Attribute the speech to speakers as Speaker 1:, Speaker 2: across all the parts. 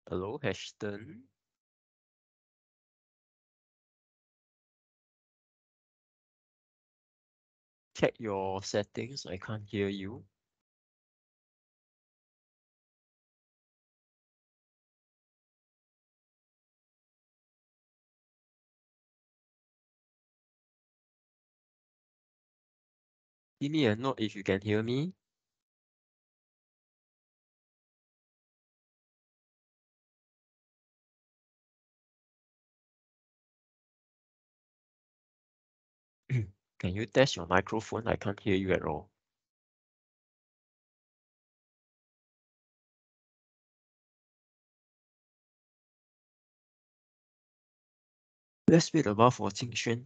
Speaker 1: Hello, Ashton. Check your settings. I can't hear you. Give me a note if you can hear me. Can you test your microphone? I can't hear you at all. Let's wait a while for Qingxuan.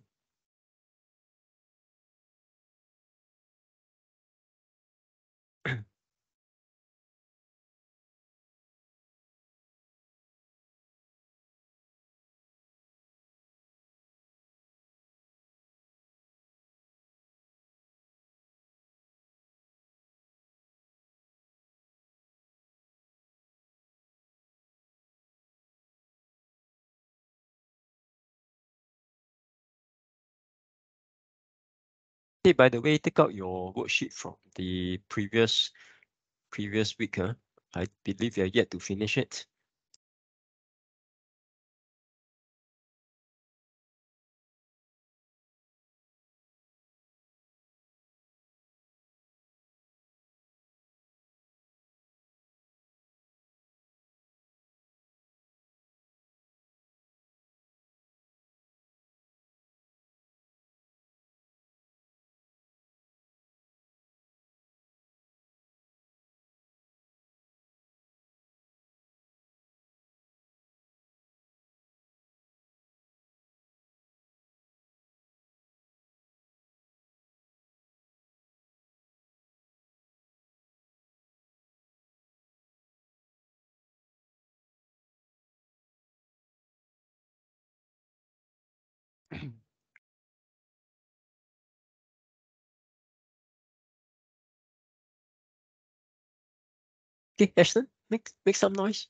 Speaker 1: Hey, by the way, take out your worksheet from the previous week. I believe you're yet to finish it. Okay, Ashton, make some noise.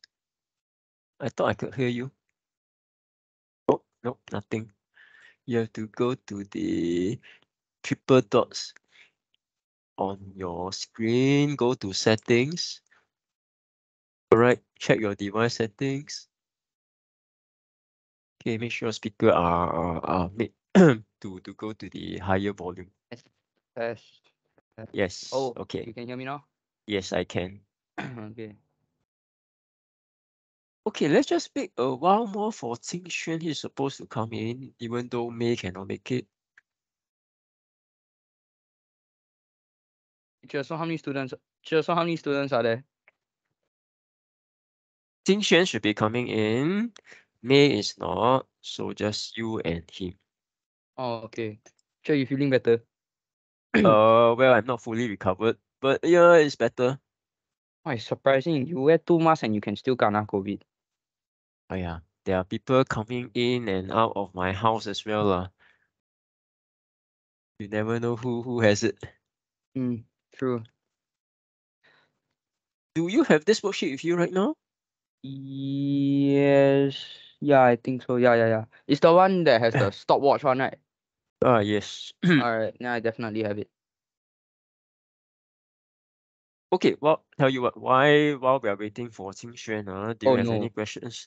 Speaker 1: I thought I could hear you. Oh, no, nothing. You have to go to the triple dots on your screen, go to settings. All right, check your device settings. Okay, make sure speaker are made to go to the higher volume.
Speaker 2: Test.
Speaker 1: Yes,
Speaker 2: Oh,
Speaker 1: okay.
Speaker 2: you can hear me now?
Speaker 1: Yes, I can.
Speaker 2: Okay.
Speaker 1: Okay, let's just wait a while more for Qingxuan. He's supposed to come in, even though May cannot make it.
Speaker 2: Teacher, so how many students? Teacher, so how many students are there?
Speaker 1: Qingxuan should be coming in. May is not, so just you and him.
Speaker 2: Oh, okay. Teacher, you feeling better?
Speaker 1: Well, I'm not fully recovered, but yeah, it's better.
Speaker 2: Oh, it's surprising. You wear 2 masks and you can still kena COVID.
Speaker 1: Oh yeah, there are people coming in and out of my house as well, lah. You never know who has it.
Speaker 2: True.
Speaker 1: Do you have this worksheet with you right now?
Speaker 2: Yes. Yeah, I think so. Yeah. It's the one that has the stopwatch one, right?
Speaker 1: Ah, yes.
Speaker 2: Alright, now I definitely have it.
Speaker 1: Okay, well, tell you what, while we are waiting for Qingxuan, do you
Speaker 2: Oh
Speaker 1: have any
Speaker 2: no.
Speaker 1: questions?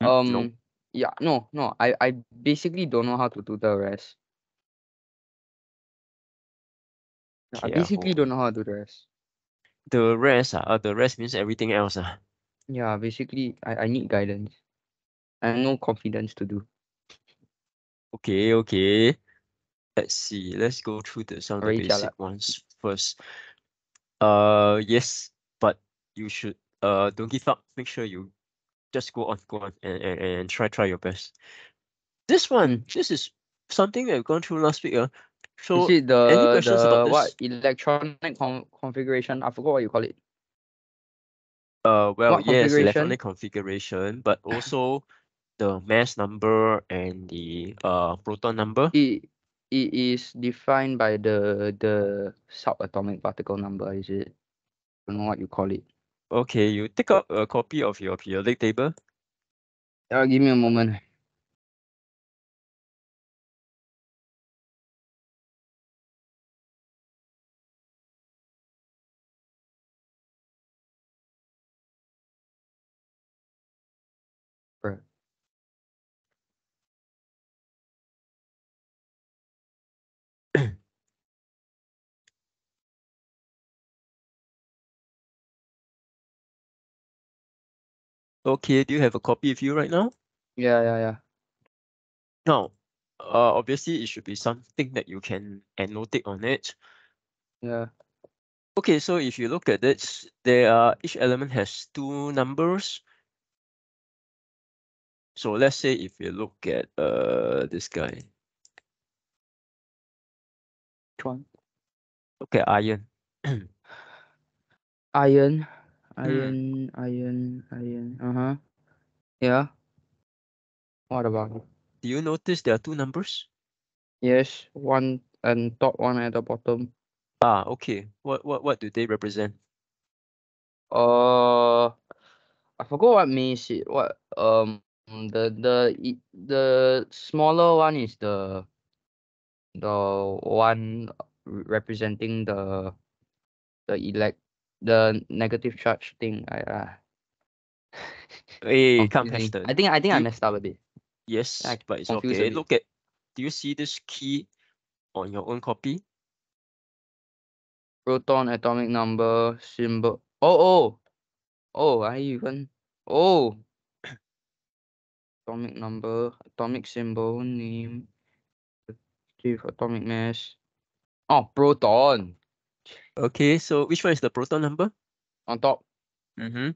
Speaker 1: No.
Speaker 2: Yeah, no. I basically don't know how to do the rest. I
Speaker 1: Okay,
Speaker 2: basically
Speaker 1: hold
Speaker 2: don't
Speaker 1: on.
Speaker 2: know how to do the rest.
Speaker 1: The rest means everything else.
Speaker 2: Yeah, basically I need guidance. I have no confidence to do.
Speaker 1: Okay. Let's see. Let's go through some of the
Speaker 2: Already
Speaker 1: basic
Speaker 2: jialat.
Speaker 1: ones first. Yes, but you should don't give up. Make sure you just go on and try your best. This one, this is something that we've gone through last week.
Speaker 2: Is
Speaker 1: So
Speaker 2: it
Speaker 1: any questions about
Speaker 2: the
Speaker 1: this?
Speaker 2: what electronic configuration? I forgot what you call it.
Speaker 1: Well,
Speaker 2: What
Speaker 1: yes,
Speaker 2: configuration?
Speaker 1: electronic configuration, but also the mass number and the proton number.
Speaker 2: It it is defined by the subatomic particle number, is it? I don't know what you call it.
Speaker 1: Okay, you take out a copy of your periodic table.
Speaker 2: Give me a moment. Bruh.
Speaker 1: Okay, do you have a copy with you right now?
Speaker 2: Yeah.
Speaker 1: Now, obviously it should be something that you can annotate on it.
Speaker 2: Yeah.
Speaker 1: Okay, so if you look at it, there are each element has two numbers. So let's say if you look at this guy,
Speaker 2: Which one?
Speaker 1: look at iron.
Speaker 2: Iron.
Speaker 1: Hmm.
Speaker 2: Iron. Uh-huh. Yeah. What about it?
Speaker 1: Do you notice there are two numbers?
Speaker 2: Yes, one and top, one at the bottom.
Speaker 1: Ah, okay. What do they represent?
Speaker 2: I forgot what means it. What the smaller one is the one representing the negative charge thing.
Speaker 1: Hey, come
Speaker 2: Confusing.
Speaker 1: Ashton.
Speaker 2: I think
Speaker 1: Do
Speaker 2: I
Speaker 1: you,
Speaker 2: messed up a bit.
Speaker 1: yes,
Speaker 2: I
Speaker 1: but it's
Speaker 2: confused a
Speaker 1: okay.
Speaker 2: bit.
Speaker 1: Look at, do you see this key on your own copy?
Speaker 2: Proton atomic number symbol. I even. Oh, atomic number, atomic symbol, name, chief atomic mass. Oh, proton
Speaker 1: Okay, so which one is the proton number?
Speaker 2: on top.
Speaker 1: Mm-hmm.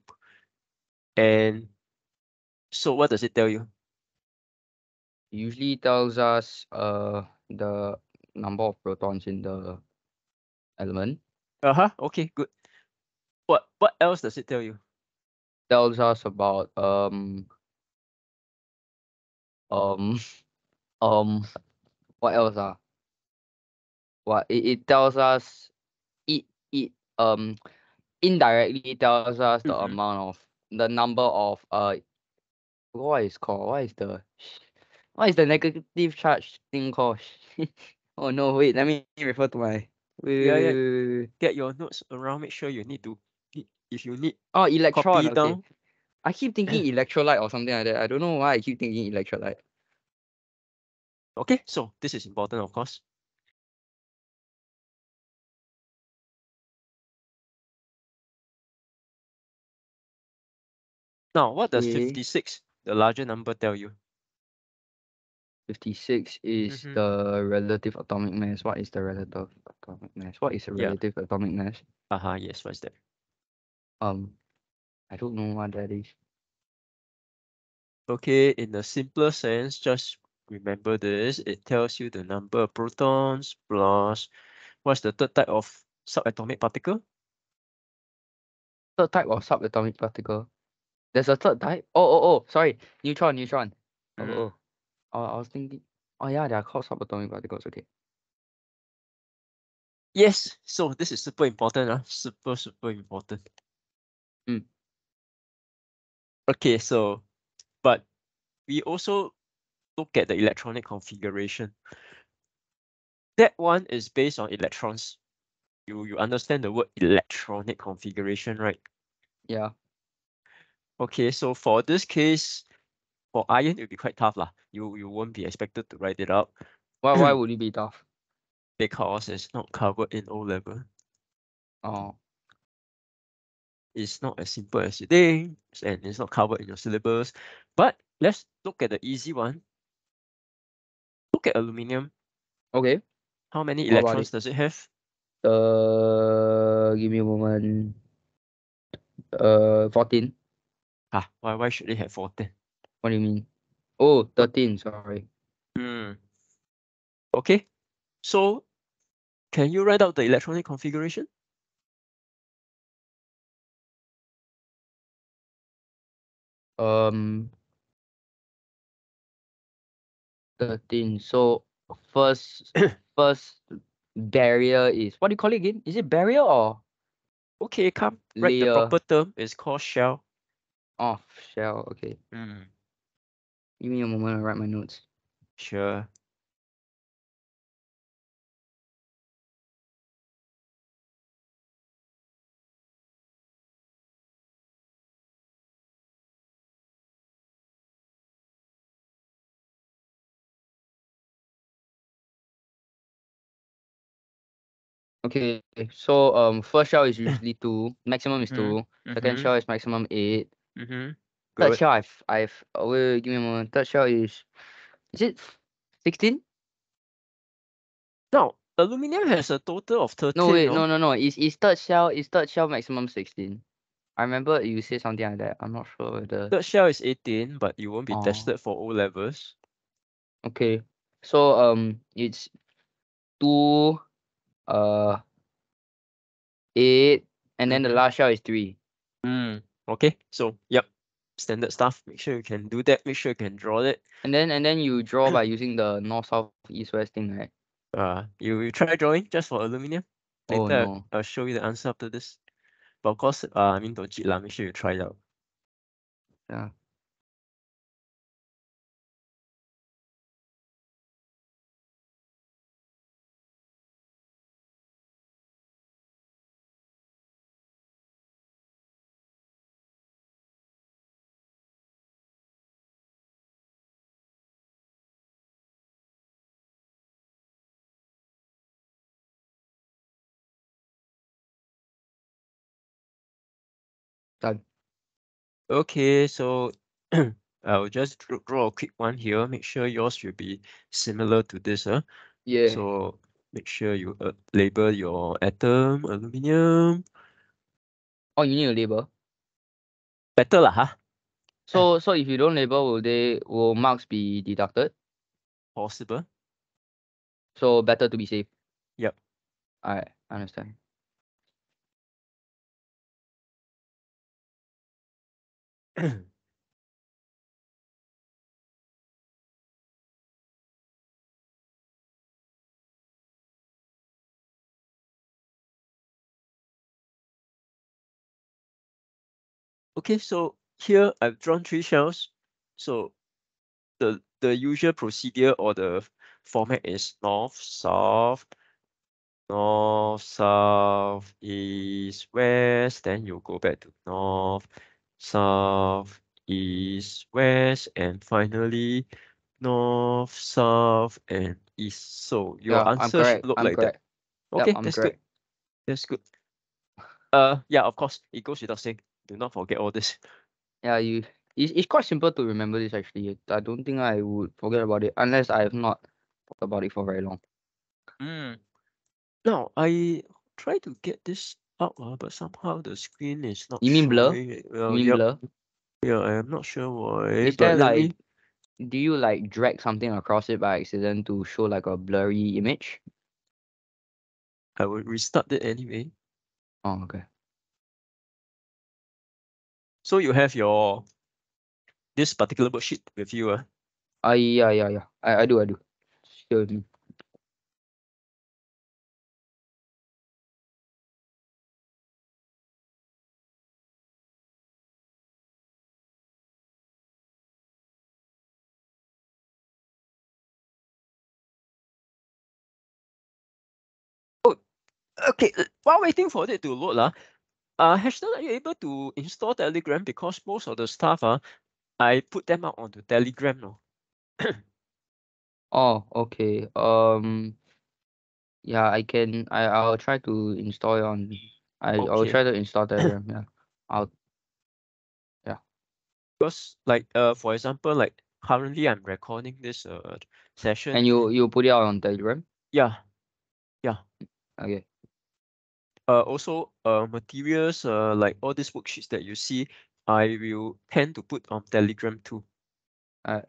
Speaker 1: And so what does it tell you?
Speaker 2: Usually tells us the number of protons in the element.
Speaker 1: Uh-huh. Okay, good. What else does it tell you?
Speaker 2: Tells us about um um what else what it tells us it indirectly tells us the
Speaker 1: Mm-hmm.
Speaker 2: amount of the number of what is called what is the negative charge thing called? Oh no, wait, let me refer to my
Speaker 1: Yeah.
Speaker 2: wait.
Speaker 1: Get your notes around. Make sure you need to, if you need,
Speaker 2: Oh, electron.
Speaker 1: copy
Speaker 2: Okay,
Speaker 1: down.
Speaker 2: I keep thinking electrolyte or something like that. I don't know why I keep thinking electrolyte.
Speaker 1: Okay, so this is important, of course. Now, what does
Speaker 2: Okay,
Speaker 1: 56, the larger number, tell you?
Speaker 2: 56 is
Speaker 1: Mm-hmm.
Speaker 2: the relative atomic mass. What is the relative atomic mass? What is a
Speaker 1: Yeah.
Speaker 2: relative atomic mass?
Speaker 1: Uh-huh, yes, what's that?
Speaker 2: Um, I don't know what that is.
Speaker 1: Okay, in the simpler sense, just remember this. It tells you the number of protons plus what's the third type of subatomic particle?
Speaker 2: Third type of subatomic particle. There's a third type. Sorry, neutron. Oh,
Speaker 1: Mm.
Speaker 2: oh. I was thinking. Oh yeah, they are called subatomic particles. Okay.
Speaker 1: Yes, so this is super important, super important.
Speaker 2: Mm.
Speaker 1: Okay, so, but we also look at the electronic configuration. That one is based on electrons. You understand the word electronic configuration, right?
Speaker 2: Yeah.
Speaker 1: Okay, so for this case, for iron, it'll be quite tough lah. You won't be expected to write it out
Speaker 2: Why would it be tough?
Speaker 1: because it's not covered in O level.
Speaker 2: Oh.
Speaker 1: It's not as simple as you think, and it's not covered in your syllabus. But let's look at the easy one. Look at aluminium.
Speaker 2: Okay.
Speaker 1: How many
Speaker 2: What about
Speaker 1: electrons
Speaker 2: it?
Speaker 1: does it have?
Speaker 2: Give me a moment. 14.
Speaker 1: Ah, why should it have 14?
Speaker 2: What do you mean? Oh, 13. Sorry.
Speaker 1: Hmm. Okay. So can you write out the electronic configuration?
Speaker 2: Um, 13. So first barrier is what do you call it again? Is it barrier or
Speaker 1: Okay, come. Right, the
Speaker 2: layer
Speaker 1: proper term is called shell.
Speaker 2: of shell. Okay. Give me a moment to write my notes.
Speaker 1: Sure.
Speaker 2: Okay, so first shell is usually 2, maximum is 2. Second shell is maximum 8. Third
Speaker 1: Good.
Speaker 2: shell I've wait, give me a moment. Third shell is it 16?
Speaker 1: Now, aluminium has a total of 13,
Speaker 2: No wait,
Speaker 1: no?
Speaker 2: no. Is third shell maximum 16? I remember you said something like that. I'm not sure whether.
Speaker 1: Third shell is 18, but you won't be
Speaker 2: Oh,
Speaker 1: tested for O levels.
Speaker 2: okay. So it's 2, uh 8, and then the last shell is 3.
Speaker 1: Okay, so yep, standard stuff. Make sure you can do that. Make sure you can draw it.
Speaker 2: And then you draw by using the north, south, east, west thing, right?
Speaker 1: You try drawing just for aluminium.
Speaker 2: Oh
Speaker 1: Later
Speaker 2: no.
Speaker 1: I'll show you the answer after this. But of course, I mean don't cheat lah. Make sure you try it out.
Speaker 2: Yeah. Done.
Speaker 1: Okay, so I'll just draw a quick one here. Make sure yours will be similar to this.
Speaker 2: Yeah.
Speaker 1: So make sure you label your atom aluminium.
Speaker 2: Oh, you need a label.
Speaker 1: Better lah, huh?
Speaker 2: So if you don't label, will marks be deducted?
Speaker 1: Possible.
Speaker 2: So better to be safe.
Speaker 1: Yep.
Speaker 2: I understand.
Speaker 1: Okay, so here I've drawn 3 shells. So the usual procedure or the format is north, south, east, west. Then you go back to north, south, east, west, and finally north, south, and east. So your
Speaker 2: Yeah, I'm
Speaker 1: answer should
Speaker 2: correct.
Speaker 1: look
Speaker 2: I'm
Speaker 1: like that.
Speaker 2: correct. Yep,
Speaker 1: Okay,
Speaker 2: I'm
Speaker 1: that's good.
Speaker 2: correct.
Speaker 1: That's good. Yeah, of course, it goes without saying. Do not forget all this.
Speaker 2: Yeah, it's quite simple to remember this actually. I don't think I would forget about it unless I have not thought about it for very long.
Speaker 1: Now I try to get this out, but somehow the screen is not
Speaker 2: You mean blur?
Speaker 1: showing it.
Speaker 2: You
Speaker 1: Well,
Speaker 2: mean
Speaker 1: yep.
Speaker 2: blur?
Speaker 1: Yeah, I am not sure why,
Speaker 2: Is
Speaker 1: but
Speaker 2: there
Speaker 1: let me.
Speaker 2: like, do you like drag something across it by accident to show like a blurry image?
Speaker 1: I will restart it anyway.
Speaker 2: Oh, okay.
Speaker 1: So you have your this particular worksheet with you,
Speaker 2: Yeah. I do. Share with me.
Speaker 1: Okay, while waiting for it to load, Hester, are you able to install Telegram? Because most of the stuff, I put them out onto Telegram now.
Speaker 2: Oh, okay. Yeah, I can. I'll try to install it on. I'll
Speaker 1: Okay.
Speaker 2: try to install Telegram. Yeah. I'll. Yeah.
Speaker 1: Because like for example, like currently I'm recording this session.
Speaker 2: And you put it out on Telegram.
Speaker 1: Yeah, yeah.
Speaker 2: Okay.
Speaker 1: Also materials like all these worksheets that you see, I will tend to put on Telegram too.
Speaker 2: Alright.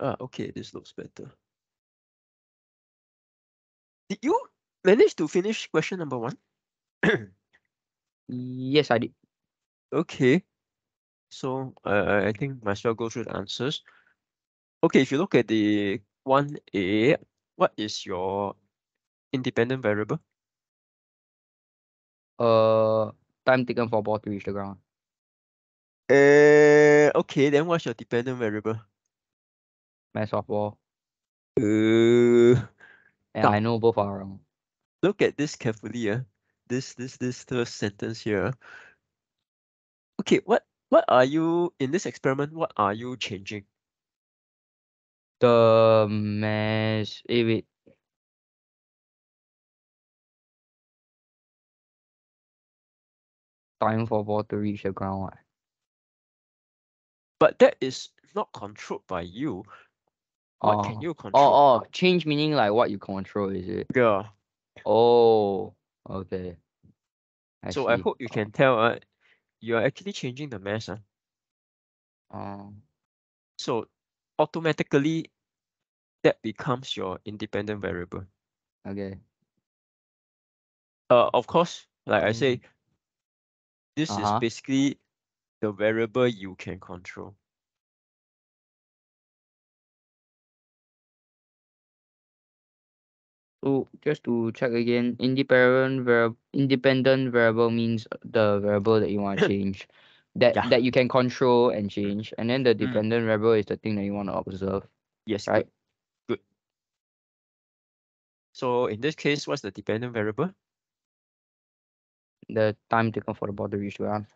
Speaker 1: Okay, this looks better. Did you manage to finish question number 1?
Speaker 2: Yes, I did.
Speaker 1: Okay. So I think might as well go through the answers. Okay, if you look at the 1A, what is your independent variable?
Speaker 2: Uh, Time taken for ball to reach the ground.
Speaker 1: Okay, then what's your dependent variable?
Speaker 2: Mass of ball.
Speaker 1: Uh,
Speaker 2: And I
Speaker 1: Now
Speaker 2: know both are wrong.
Speaker 1: look at this carefully. This first sentence here. Okay, what are you in this experiment? What are you changing?
Speaker 2: The mass. Wait. Time for ball to reach the ground. What?
Speaker 1: But that is not controlled by you. What can
Speaker 2: Oh,
Speaker 1: you control?
Speaker 2: change meaning like what you control, is it?
Speaker 1: Yeah.
Speaker 2: Oh, okay. I
Speaker 1: So I
Speaker 2: see.
Speaker 1: hope you can tell. You are actually changing the mass.
Speaker 2: Oh,
Speaker 1: So automatically that becomes your independent variable.
Speaker 2: okay.
Speaker 1: Of course, like I say,
Speaker 2: Time.
Speaker 1: this is
Speaker 2: Uh-huh.
Speaker 1: basically the variable you can control.
Speaker 2: So just to check again, independent variable means the variable that you want to change, that
Speaker 1: Yeah.
Speaker 2: that you can control and
Speaker 1: Mm,
Speaker 2: change, and then the
Speaker 1: mm.
Speaker 2: dependent variable is the thing that you want to observe,
Speaker 1: Yes, good,
Speaker 2: right?
Speaker 1: good. So in this case, what's the dependent variable?
Speaker 2: The time taken for the ball to reach the ground.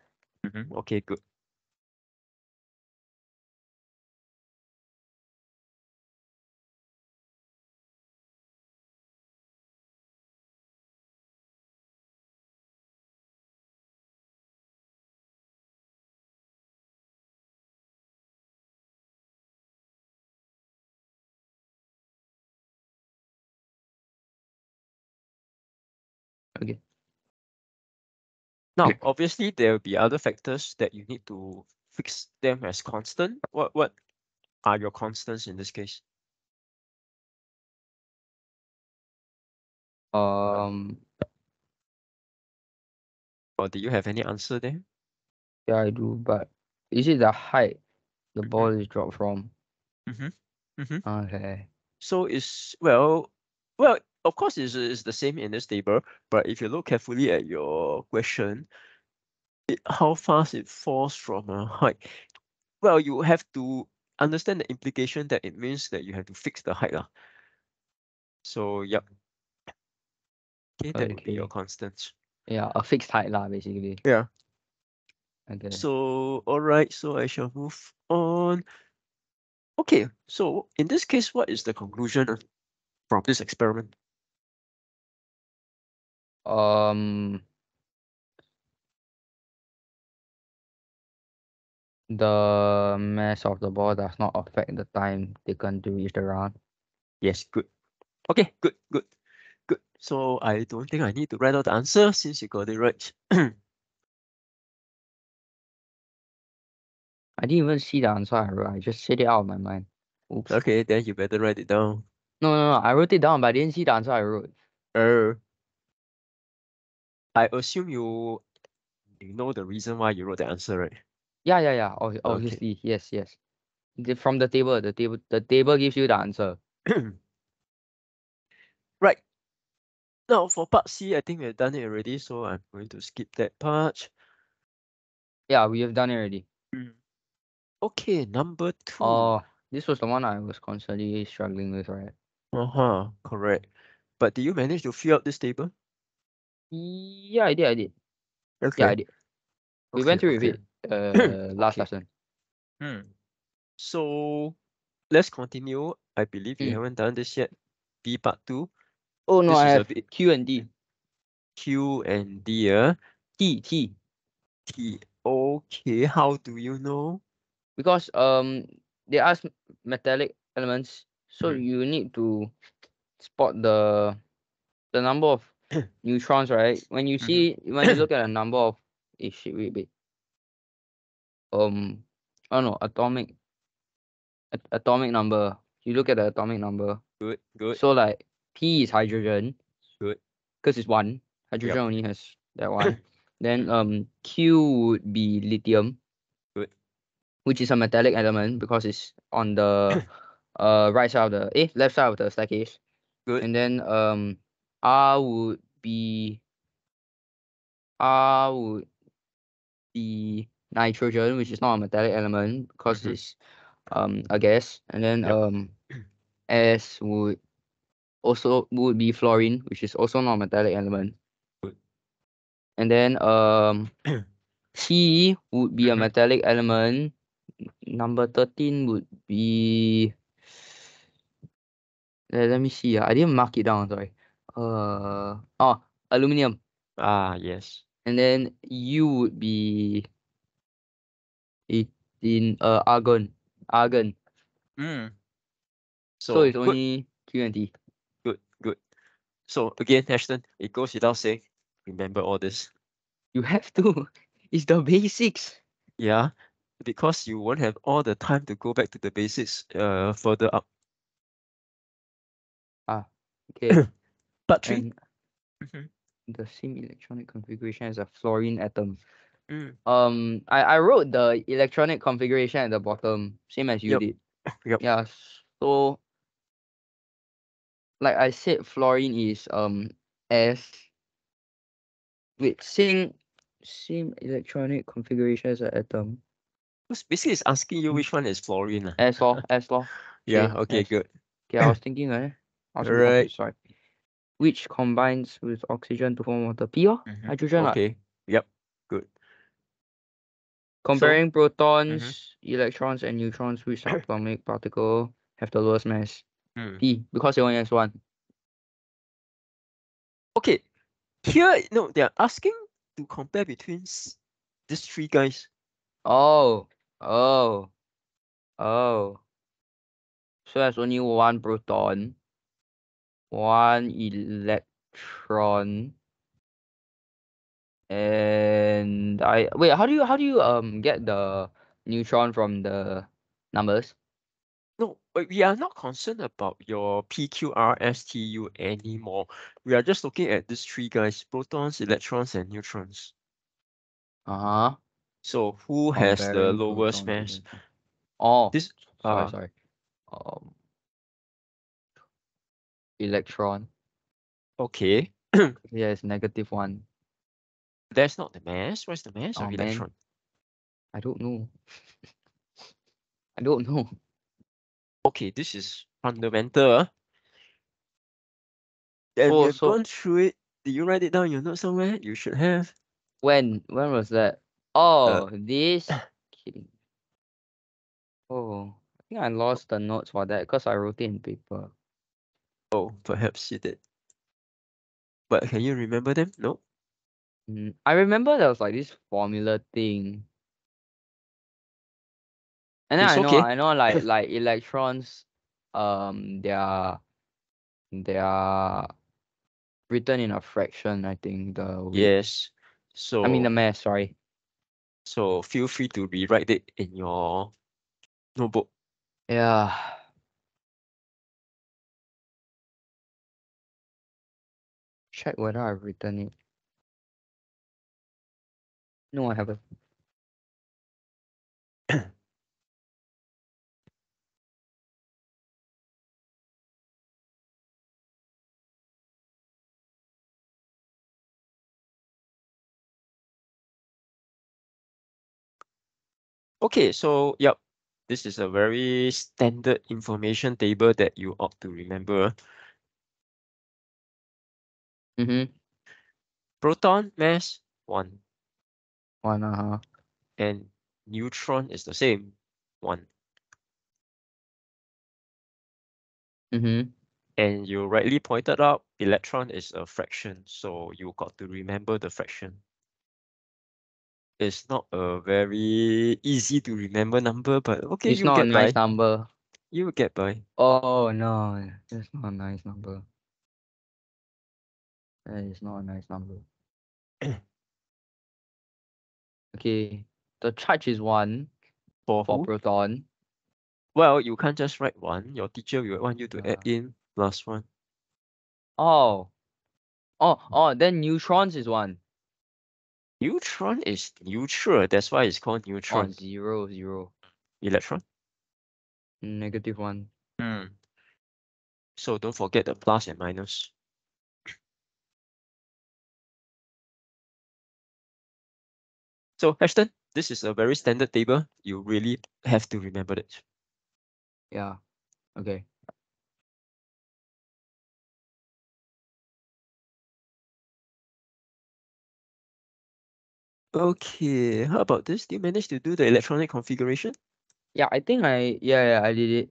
Speaker 1: Okay, good.
Speaker 2: Okay.
Speaker 1: Now, obviously, there will be other factors that you need to fix them as constant. What are your constants in this case?
Speaker 2: Um,
Speaker 1: Or do you have any answer there?
Speaker 2: yeah, I do, but is it the height the
Speaker 1: Mm-hmm,
Speaker 2: ball is dropped from?
Speaker 1: mm-hmm, mm-hmm.
Speaker 2: Okay.
Speaker 1: So it's well, of course it's the same in this table, but if you look carefully at your question, how fast it falls from a height. Well, you have to understand the implication that it means that you have to fix the height. So yep, okay, that would be your
Speaker 2: Okay.
Speaker 1: constants.
Speaker 2: Yeah, a fixed height lah, basically.
Speaker 1: Yeah.
Speaker 2: Okay.
Speaker 1: So all right, so I shall move on. Okay, so in this case, what is the conclusion from this experiment?
Speaker 2: Um, the mass of the ball does not affect the time taken to reach the ground.
Speaker 1: Yes, good. Okay, good, good, good. So I don't think I need to write out the answer since you got it right.
Speaker 2: I didn't even see the answer I wrote. I just said it out of my mind. Oops.
Speaker 1: Okay, then you better write it down.
Speaker 2: No, no, no. I wrote it down, but I didn't see the answer I wrote.
Speaker 1: Uh, I assume you know the reason why you wrote the answer, right?
Speaker 2: Yeah, yeah, yeah.
Speaker 1: Okay.
Speaker 2: Obviously, yes, yes. From the table gives you the answer.
Speaker 1: Right. Now for part C, I think we've done it already, so I'm going to skip that part.
Speaker 2: Yeah, we have done it already.
Speaker 1: Mm. Okay, number 2.
Speaker 2: Oh, this was the one I was constantly struggling with, right?
Speaker 1: Uh-huh, correct. But did you manage to fill out this table?
Speaker 2: Yeah, I did. I did. Yeah, I
Speaker 1: Okay,
Speaker 2: did. We
Speaker 1: okay,
Speaker 2: went through with
Speaker 1: okay.
Speaker 2: it last
Speaker 1: Okay.
Speaker 2: lesson.
Speaker 1: Hmm. So let's continue. I believe you
Speaker 2: Mm.
Speaker 1: haven't done this yet. B part 2.
Speaker 2: Oh no,
Speaker 1: This
Speaker 2: I
Speaker 1: is a
Speaker 2: have
Speaker 1: bit
Speaker 2: Q and D.
Speaker 1: Q and D.
Speaker 2: T.
Speaker 1: T. Okay, how do you know?
Speaker 2: Because they ask metallic elements, so
Speaker 1: Hmm.
Speaker 2: you need to spot the number of neutrons, right?
Speaker 1: Mhm.
Speaker 2: When you look at a number of shit, wait. Oh no, atomic number. You look at the atomic number.
Speaker 1: Good, good,
Speaker 2: So like P is hydrogen
Speaker 1: good.
Speaker 2: because it's one.
Speaker 1: Yep.
Speaker 2: Hydrogen only has that one. Then Q would be lithium,
Speaker 1: Good.
Speaker 2: which is a metallic element because it's on the right side of the left side of the staircase.
Speaker 1: Good.
Speaker 2: And then R would be R would be nitrogen, which is not a metallic element because
Speaker 1: Mm-hmm.
Speaker 2: it's a gas. And then
Speaker 1: Yep.
Speaker 2: S would be fluorine, which is also not a metallic element.
Speaker 1: Good.
Speaker 2: And then T would be a
Speaker 1: Mm-hmm.
Speaker 2: metallic element. Number 13 would be let me see. I didn't mark it down, sorry. Aluminium.
Speaker 1: Ah, yes.
Speaker 2: And then U would be in argon. Argon.
Speaker 1: Mm.
Speaker 2: So
Speaker 1: So
Speaker 2: it's
Speaker 1: good,
Speaker 2: only Q and T.
Speaker 1: good, good. So again, Ashton, it goes without saying, remember all this.
Speaker 2: You have to. It's the basics.
Speaker 1: Yeah, because you won't have all the time to go back to the basics further up.
Speaker 2: Okay.
Speaker 1: Part three.
Speaker 2: And
Speaker 1: Mhm.
Speaker 2: the same electronic configuration as a fluorine atom.
Speaker 1: Mm.
Speaker 2: I wrote the electronic configuration at the bottom, same as you
Speaker 1: Yep.
Speaker 2: did.
Speaker 1: Yep.
Speaker 2: Yeah, so like I said, fluorine is S. Wait, same electronic configuration as an atom.
Speaker 1: Because basically it's asking you
Speaker 2: Hmm.
Speaker 1: which one is fluorine.
Speaker 2: S law.
Speaker 1: Yeah,
Speaker 2: Okay,
Speaker 1: okay,
Speaker 2: S.
Speaker 1: good.
Speaker 2: Okay, I was thinking, I was a bit
Speaker 1: Alright.
Speaker 2: confused. Sorry. Which combines with oxygen to form water? P or hydrogen?
Speaker 1: Okay. Yep. Good. So,
Speaker 2: Comparing
Speaker 1: mm-hmm.
Speaker 2: protons, electrons, and neutrons, which subatomic particle have the lowest mass?
Speaker 1: Mm.
Speaker 2: P, because it only has one.
Speaker 1: Okay. Here, no, they're asking to compare between these three guys.
Speaker 2: Oh, oh, oh. So there's only one proton, one electron, and I wait. How do you get the neutron from the numbers?
Speaker 1: No, but we are not concerned about your PQRSTU anymore. We are just looking at these three guys, protons, electrons, and neutrons.
Speaker 2: Uh-huh.
Speaker 1: So who has the
Speaker 2: Comparing
Speaker 1: lowest
Speaker 2: protons,
Speaker 1: mass?
Speaker 2: electrons. Oh,
Speaker 1: This
Speaker 2: sorry. Um, electron.
Speaker 1: okay.
Speaker 2: Yeah, it's -1.
Speaker 1: That's not the mass. What's the mass of
Speaker 2: Oh man,
Speaker 1: electron?
Speaker 2: I don't know. I don't know.
Speaker 1: Okay, this is fundamental. And we
Speaker 2: Oh,
Speaker 1: have
Speaker 2: so
Speaker 1: gone through it. Did you write it down in your notes somewhere? You should have.
Speaker 2: when was that?
Speaker 1: Uh,
Speaker 2: Oh, this. Kidding. Oh, I think I lost the notes for that because I wrote it in paper.
Speaker 1: oh, perhaps you did. But can you remember them? No?
Speaker 2: I remember there was like this formula thing, and then
Speaker 1: It's
Speaker 2: I know
Speaker 1: okay.
Speaker 2: I know like electrons, they are written in a fraction. I think the weight.
Speaker 1: Yes.
Speaker 2: I mean the
Speaker 1: So
Speaker 2: mass. Sorry.
Speaker 1: so feel free to rewrite it in your notebook.
Speaker 2: Yeah. Check whether I've written it. No, I haven't.
Speaker 1: Okay, so yep. This is a very standard information table that you ought to remember.
Speaker 2: Mm-hmm.
Speaker 1: Proton mass 1
Speaker 2: One.
Speaker 1: and neutron is the same 1.
Speaker 2: Mm-hmm.
Speaker 1: And you rightly pointed out electron is a fraction, so you got to remember the fraction. It's not a very easy to remember number, but okay,
Speaker 2: It's
Speaker 1: you'll
Speaker 2: not a
Speaker 1: get
Speaker 2: nice
Speaker 1: by.
Speaker 2: number.
Speaker 1: You'll get by.
Speaker 2: Oh no, that's not a nice number. That is not a nice number. Okay, the charge is 1
Speaker 1: For
Speaker 2: for
Speaker 1: who?
Speaker 2: proton.
Speaker 1: Well, you can't just write 1. Your teacher will want you to add
Speaker 2: Uh,
Speaker 1: in +1.
Speaker 2: oh, then neutrons is 1.
Speaker 1: Neutron is neutral. That's why it's called
Speaker 2: Oh,
Speaker 1: neutron.
Speaker 2: 0, 0.
Speaker 1: Electron.
Speaker 2: -1.
Speaker 1: So don't forget the plus and minus. So Ashton, this is a very standard table. You really have to remember it.
Speaker 2: Yeah. Okay.
Speaker 1: Okay, how about this? Do you manage to do the electronic configuration?
Speaker 2: Yeah, I think I did it.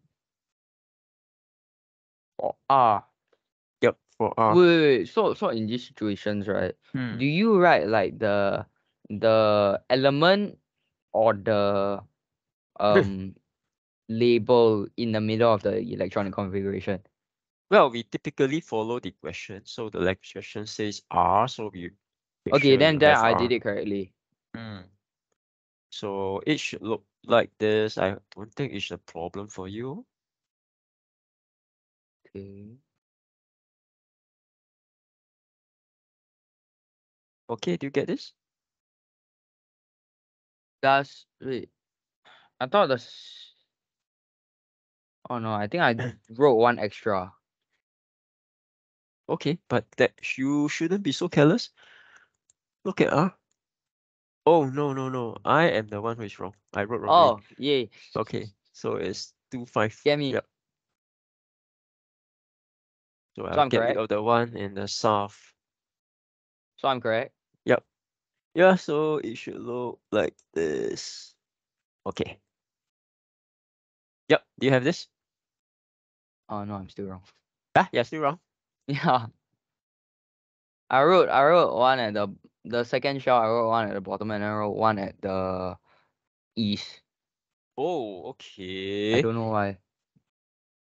Speaker 2: For R.
Speaker 1: Yep, for R.
Speaker 2: Wait. So in these situations, right? Do you write like the element or the um label in the middle of the electronic configuration?
Speaker 1: Well, we typically follow the question. So the question says R, so we make
Speaker 2: Okay,
Speaker 1: sure you
Speaker 2: then
Speaker 1: have
Speaker 2: I did
Speaker 1: R.
Speaker 2: it correctly.
Speaker 1: So it should look like this. I don't think it's a problem for you.
Speaker 2: Okay.
Speaker 1: Okay, do you get this?
Speaker 2: Wait. I thought oh no, I think I wrote one extra.
Speaker 1: Okay, but that you shouldn't be so careless. Look at R. Oh, no. I am the one who is wrong. I wrote wrongly.
Speaker 2: Oh, yay.
Speaker 1: Okay, so it's 2, 5.
Speaker 2: Get me.
Speaker 1: Yep. So
Speaker 2: So
Speaker 1: I'll
Speaker 2: I'm
Speaker 1: get rid
Speaker 2: correct.
Speaker 1: of the one in the south.
Speaker 2: So I'm correct.
Speaker 1: Yep. Yeah, so it should look like this. Okay. Yep. Do you have this?
Speaker 2: Oh no, I'm still wrong.
Speaker 1: Ah, yeah, still wrong.
Speaker 2: Yeah. I wrote one at the second shell, I wrote one at the bottom, and I wrote one at the east.
Speaker 1: Oh,
Speaker 2: I
Speaker 1: okay.
Speaker 2: don't know why.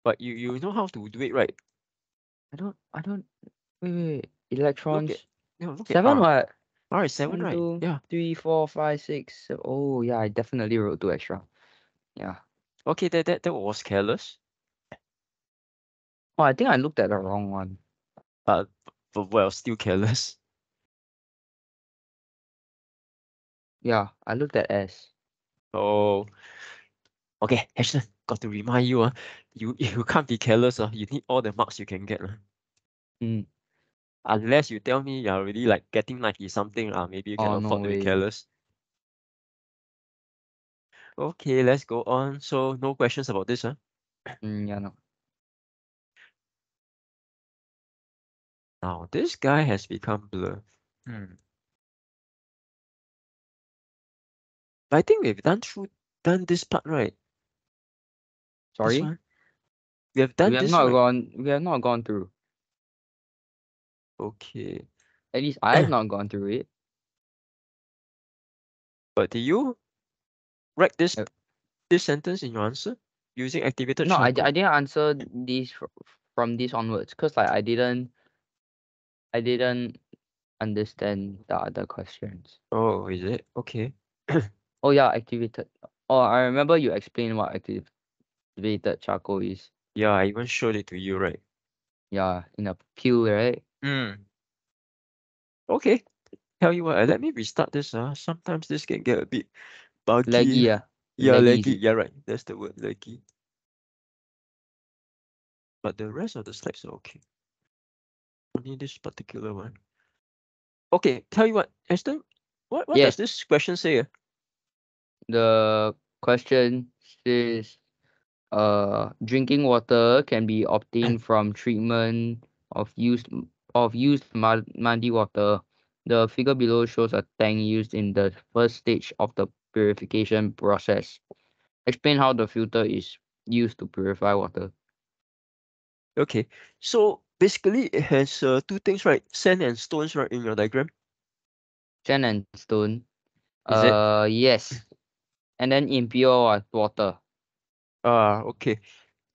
Speaker 1: But you know how to do it, right?
Speaker 2: I don't wait.
Speaker 1: Look at
Speaker 2: Electrons.
Speaker 1: no, look at
Speaker 2: 7
Speaker 1: R.
Speaker 2: what?
Speaker 1: R is 7,
Speaker 2: One,
Speaker 1: right?
Speaker 2: two,
Speaker 1: Yeah.
Speaker 2: 3, 4, 5, 6. Oh yeah, I definitely wrote 2 extra. Yeah.
Speaker 1: Okay, that was careless.
Speaker 2: Oh, I think I looked at the wrong one.
Speaker 1: But well, still careless.
Speaker 2: Yeah, I looked at S.
Speaker 1: Oh, okay, Ashton, got to remind you, you can't be careless, you need all the marks you can get.
Speaker 2: Hmm.
Speaker 1: Unless you tell me you're really like getting 90 something, maybe you can
Speaker 2: Oh no
Speaker 1: afford to be
Speaker 2: way.
Speaker 1: careless. Okay, let's go on. So no questions about this, huh?
Speaker 2: Yeah, no.
Speaker 1: Now this guy has become blur. But I think we've done this part, right? This
Speaker 2: Sorry?
Speaker 1: one. We have done this, right?
Speaker 2: We have not gone through.
Speaker 1: Okay.
Speaker 2: At least I have not gone through it.
Speaker 1: But did you write this
Speaker 2: Uh,
Speaker 1: this sentence in your answer using activated
Speaker 2: No, I
Speaker 1: charcoal?
Speaker 2: didn't answer these from this onwards because like I didn't understand the other questions.
Speaker 1: Oh, is it? Okay.
Speaker 2: Oh yeah, activated. Oh, I remember you explained what activated charcoal is.
Speaker 1: Yeah, I even showed it to you, right?
Speaker 2: Yeah, in a pill, right?
Speaker 1: Okay. Tell you what, let me restart this. Sometimes this can get a bit buggy.
Speaker 2: Laggy, yeah.
Speaker 1: Yeah,
Speaker 2: Laggy is
Speaker 1: laggy.
Speaker 2: it?
Speaker 1: Yeah, right. That's the word, laggy. But the rest of the slides are okay. Only this particular one. Okay, tell you what, Esther, what does
Speaker 2: Yes.
Speaker 1: this question say?
Speaker 2: The question says drinking water can be obtained from treatment of muddy water. The figure below shows a tank used in the first stage of the purification process. Explain how the filter is used to purify water.
Speaker 1: Okay, so basically it has two things, right? Sand and stones, right, in your diagram.
Speaker 2: Sand and stone.
Speaker 1: Is it?
Speaker 2: Yes. And then impure water.
Speaker 1: Okay.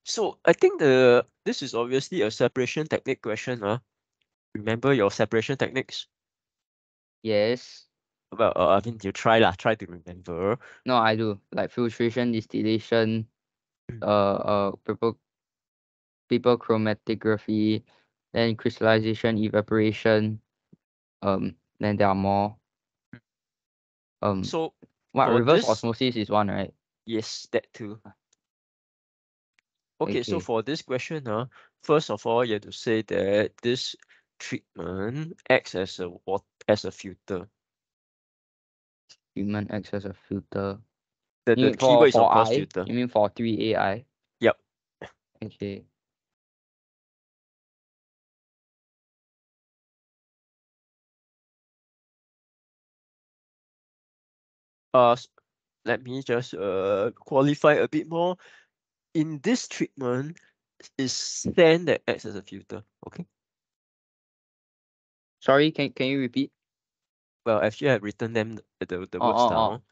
Speaker 1: So I think this is obviously a separation technique question. Remember your separation techniques?
Speaker 2: Yes.
Speaker 1: Well, I mean, you try to remember.
Speaker 2: No, I do. Like filtration, distillation, paper chromatography, then crystallization, evaporation. Then there are more.
Speaker 1: So
Speaker 2: What
Speaker 1: for
Speaker 2: reverse
Speaker 1: this,
Speaker 2: osmosis is one, right?
Speaker 1: yes, that too. Okay, so
Speaker 2: Okay.
Speaker 1: for this question, first of all, you have to say that this treatment acts as a filter.
Speaker 2: Human acts as a filter.
Speaker 1: The
Speaker 2: You mean for
Speaker 1: keyword is of course
Speaker 2: I?
Speaker 1: filter.
Speaker 2: You mean for 3AI?
Speaker 1: Yep.
Speaker 2: Okay.
Speaker 1: S- Let me just qualify a bit more. In this treatment, is sand that acts as a filter. Okay.
Speaker 2: Sorry, can you repeat?
Speaker 1: Well, actually, I've written them the
Speaker 2: Oh,
Speaker 1: words
Speaker 2: oh, oh.
Speaker 1: down.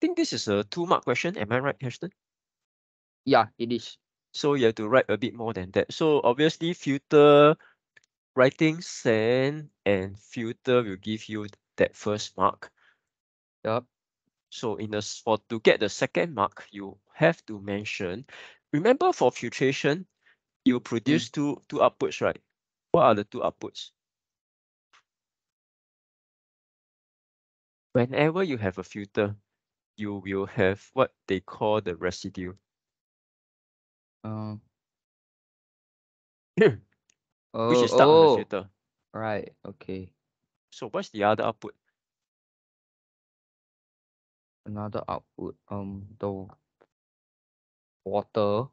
Speaker 1: I think this is a 2-mark question. Am I right, Ashton?
Speaker 2: Yeah, it is.
Speaker 1: So you have to write a bit more than that. So obviously, filter writing sand and filter will give you that first mark.
Speaker 2: Yup.
Speaker 1: So to get the second mark, you have to mention. Remember, for filtration, you
Speaker 2: Mm.
Speaker 1: produce two outputs, right? What are the two outputs? Whenever you have a filter, you will have what they call the residue.
Speaker 2: Uh,
Speaker 1: Which
Speaker 2: oh,
Speaker 1: is stuck on the
Speaker 2: oh.
Speaker 1: filter.
Speaker 2: Right. Okay.
Speaker 1: So what's the other output?
Speaker 2: Another output. The water.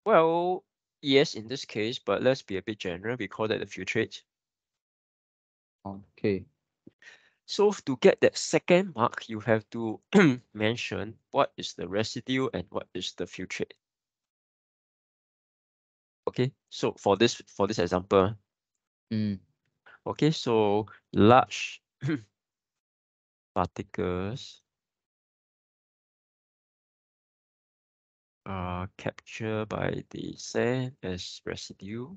Speaker 1: Well, yes, in this case, but let's be a bit general. We call that the filtrate.
Speaker 2: Okay.
Speaker 1: So to get that second mark, you have to mention what is the residue and what is the filtrate. Okay, so for this example,
Speaker 2: Mm.
Speaker 1: okay, so large particles are captured by the sand as residue.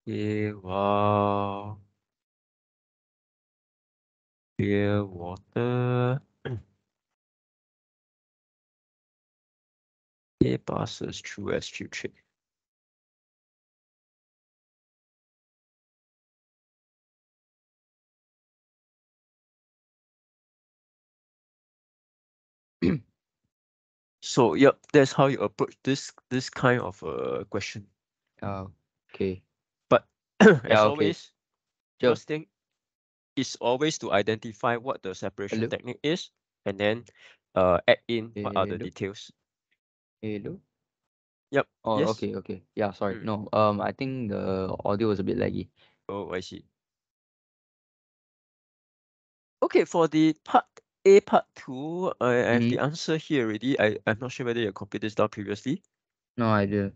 Speaker 1: Okay, wow. Clear water. It passes through as filtrate. So yep, that's how you approach this kind of question.
Speaker 2: Okay.
Speaker 1: But
Speaker 2: Yeah,
Speaker 1: as
Speaker 2: okay.
Speaker 1: always,
Speaker 2: Sure.
Speaker 1: first thing is always to identify what the separation
Speaker 2: Hello?
Speaker 1: technique is, and then add in what are the
Speaker 2: Hello?
Speaker 1: details.
Speaker 2: Hello?
Speaker 1: Yep.
Speaker 2: Oh,
Speaker 1: Yes.
Speaker 2: okay, okay. Yeah, sorry.
Speaker 1: Mm.
Speaker 2: No, I think the audio was a bit laggy.
Speaker 1: Oh, I see. Okay, for the part A, part 2, I have the
Speaker 2: Mm-hmm.
Speaker 1: answer here already. I'm not sure whether you copied this down previously.
Speaker 2: No idea.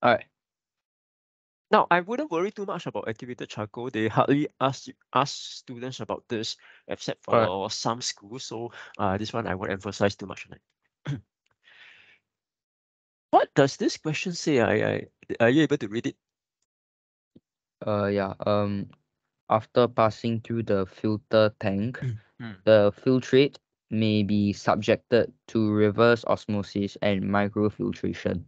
Speaker 2: All right.
Speaker 1: Now, I wouldn't worry too much about activated charcoal. They hardly ask students about this, except
Speaker 2: All right.
Speaker 1: for some schools. So this one I won't emphasize too much on it. What does this question say? Are you able to read it?
Speaker 2: Yeah. After passing through the filter tank,
Speaker 1: Hmm.
Speaker 2: the filtrate may be subjected to reverse osmosis and microfiltration.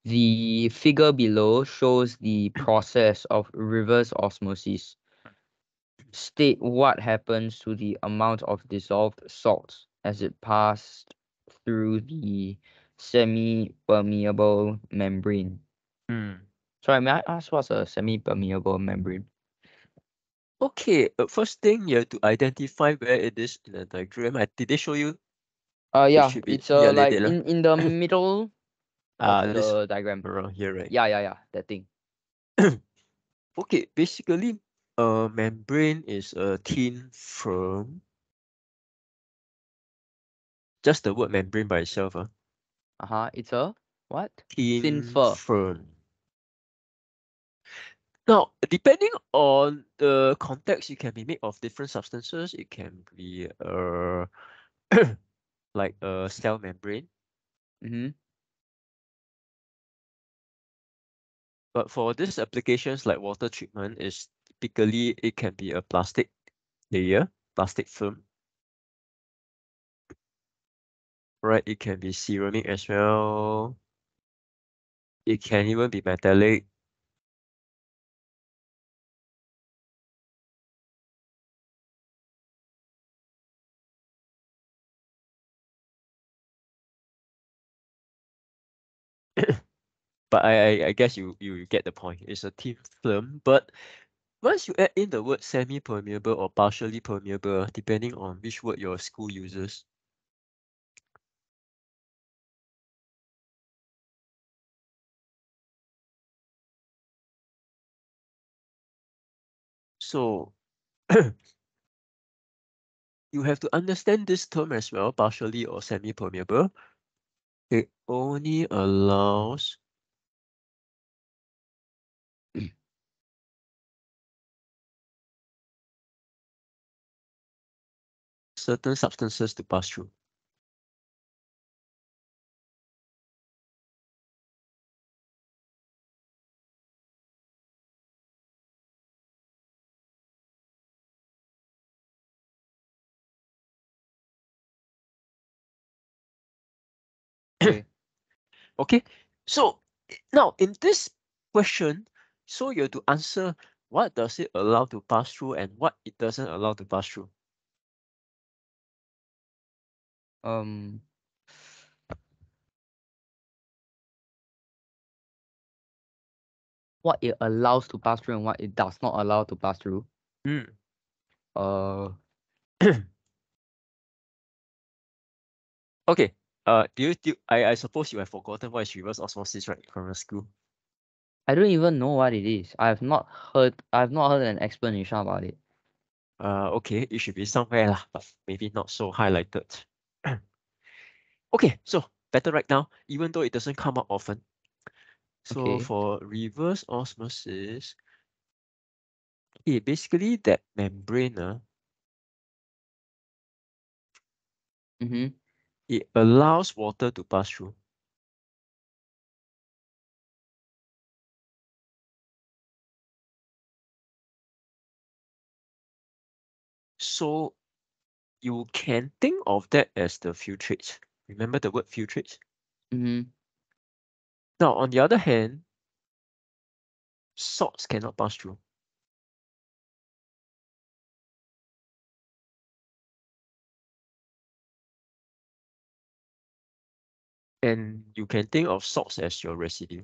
Speaker 2: The figure below shows the process of reverse osmosis. State what happens to the amount of dissolved salts as it passed through the semi-permeable membrane.
Speaker 1: Hmm.
Speaker 2: Sorry, may I ask what's a semi-permeable membrane?
Speaker 1: Okay, first thing you have to identify where it is in the diagram. Did they show you? It
Speaker 2: Yeah,
Speaker 1: should be,
Speaker 2: it's
Speaker 1: yeah, they
Speaker 2: like
Speaker 1: did, lah.
Speaker 2: in the middle of
Speaker 1: This
Speaker 2: the diagram.
Speaker 1: around here, right?
Speaker 2: Yeah, that thing.
Speaker 1: Okay, basically, a membrane is a thin film. Just the word membrane by itself,
Speaker 2: It's a what? Thin
Speaker 1: thin
Speaker 2: fur.
Speaker 1: film. Now, depending on the context, it can be made of different substances. It can be like a cell membrane. But for these applications like water treatment, is typically it can be a plastic layer, plastic film. Right, it can be ceramic as well. It can even be metallic. But I guess you get the point. It's a thin film, but once you add in the word semi-permeable or partially permeable, depending on which word your school uses, so you have to understand this term as well, partially or semi-permeable. It only allows certain substances to pass through.
Speaker 2: Okay.
Speaker 1: Okay, so now in this question, so you have to answer what does it allow to pass through and what it doesn't allow to pass through.
Speaker 2: Um. What it allows to pass through and what it does not allow to pass through.
Speaker 1: Mm.
Speaker 2: Uh.
Speaker 1: Okay. I suppose you have forgotten what is reverse osmosis, right, from your school?
Speaker 2: I don't even know what it is. I have not heard. I have not heard an explanation about it.
Speaker 1: Okay, it should be somewhere lah, but maybe not so highlighted. Okay, so better right now, even though it doesn't come up often. So
Speaker 2: Okay.
Speaker 1: for reverse osmosis, basically that membrane, it allows water to pass through. So you can think of that as the filtrate. Remember the word filtrate? Now, on the other hand, salts cannot pass through. And you can think of salts as your residue.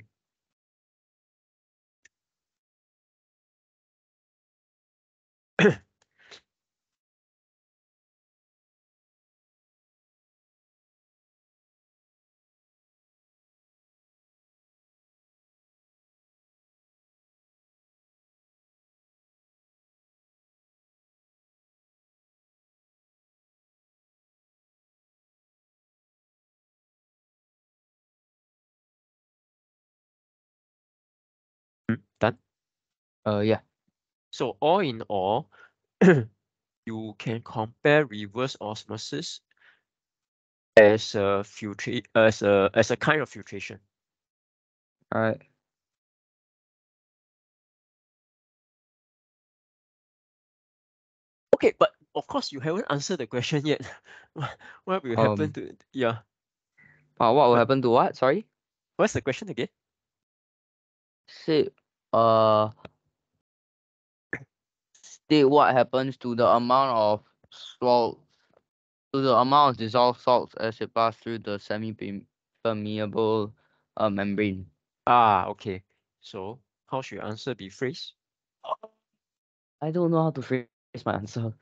Speaker 1: Done?
Speaker 2: Yeah.
Speaker 1: So all in all, you can compare reverse osmosis as a filtrate as a kind of filtration.
Speaker 2: All right.
Speaker 1: Okay, but of course you haven't answered the question yet. What will happen to
Speaker 2: What will happen to what? Sorry.
Speaker 1: What's the question again?
Speaker 2: Say. State what happens to the amount of salt, to the amount of dissolved salts as it passes through the semi-permeable membrane.
Speaker 1: Okay. So how should your answer be phrased?
Speaker 2: I don't know how to phrase my answer.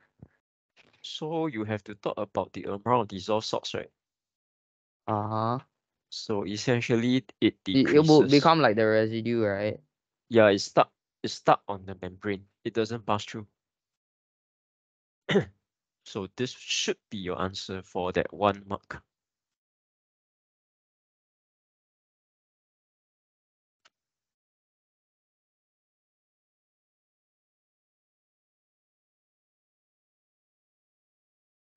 Speaker 1: So you have to talk about the amount of dissolved salts, right?
Speaker 2: Uh-huh.
Speaker 1: So essentially it
Speaker 2: It will
Speaker 1: decreases.
Speaker 2: become like the residue, right?
Speaker 1: Yeah, it's stuck on the membrane. It doesn't pass through. So this should be your answer for that 1 mark.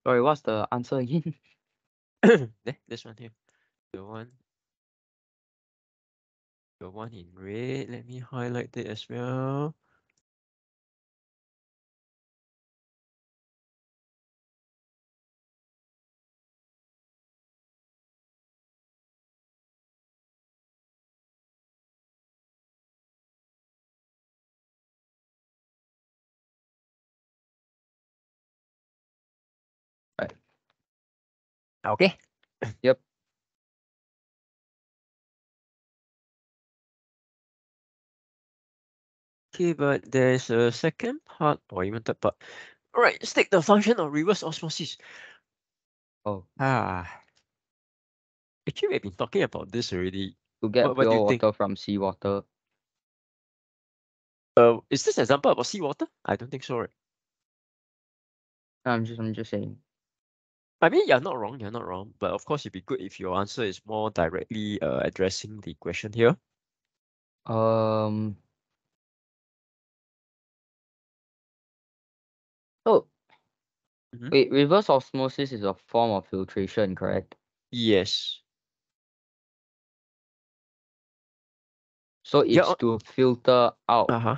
Speaker 2: Sorry, what's the answer again?
Speaker 1: This one here. The one in red. Let me highlight it as well.
Speaker 2: Right.
Speaker 1: Okay.
Speaker 2: Yep.
Speaker 1: Okay, but there's a second part or even third part. Alright, let's take the function of reverse osmosis.
Speaker 2: Oh,
Speaker 1: Actually, we've been talking about this already.
Speaker 2: to get
Speaker 1: What do
Speaker 2: pure
Speaker 1: you think?
Speaker 2: water from seawater.
Speaker 1: Is this example about seawater? I don't think so, right?
Speaker 2: I'm just saying.
Speaker 1: I mean, you're not wrong. But of course, it'd be good if your answer is more directly addressing the question here.
Speaker 2: Um. Oh, wait. Reverse osmosis is a form of filtration, correct?
Speaker 1: Yes.
Speaker 2: So
Speaker 1: Yeah.
Speaker 2: it's to filter out.
Speaker 1: Uh-huh.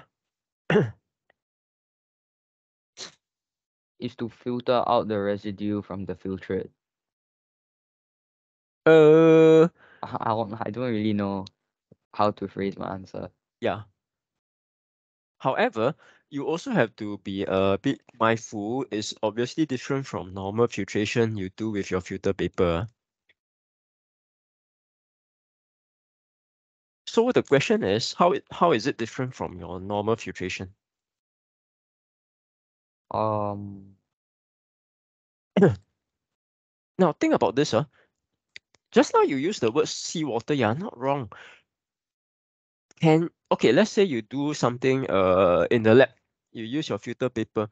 Speaker 2: Is to filter out the residue from the filtrate.
Speaker 1: uh,
Speaker 2: I don't really know how to phrase my answer.
Speaker 1: yeah. However, you also have to be a bit mindful. It's obviously different from normal filtration you do with your filter paper. So the question is, how is it different from your normal filtration?
Speaker 2: Um.
Speaker 1: Now think about this, just now you use the word seawater, you're not wrong. Okay, let's say you do something in the lab, you use your filter paper.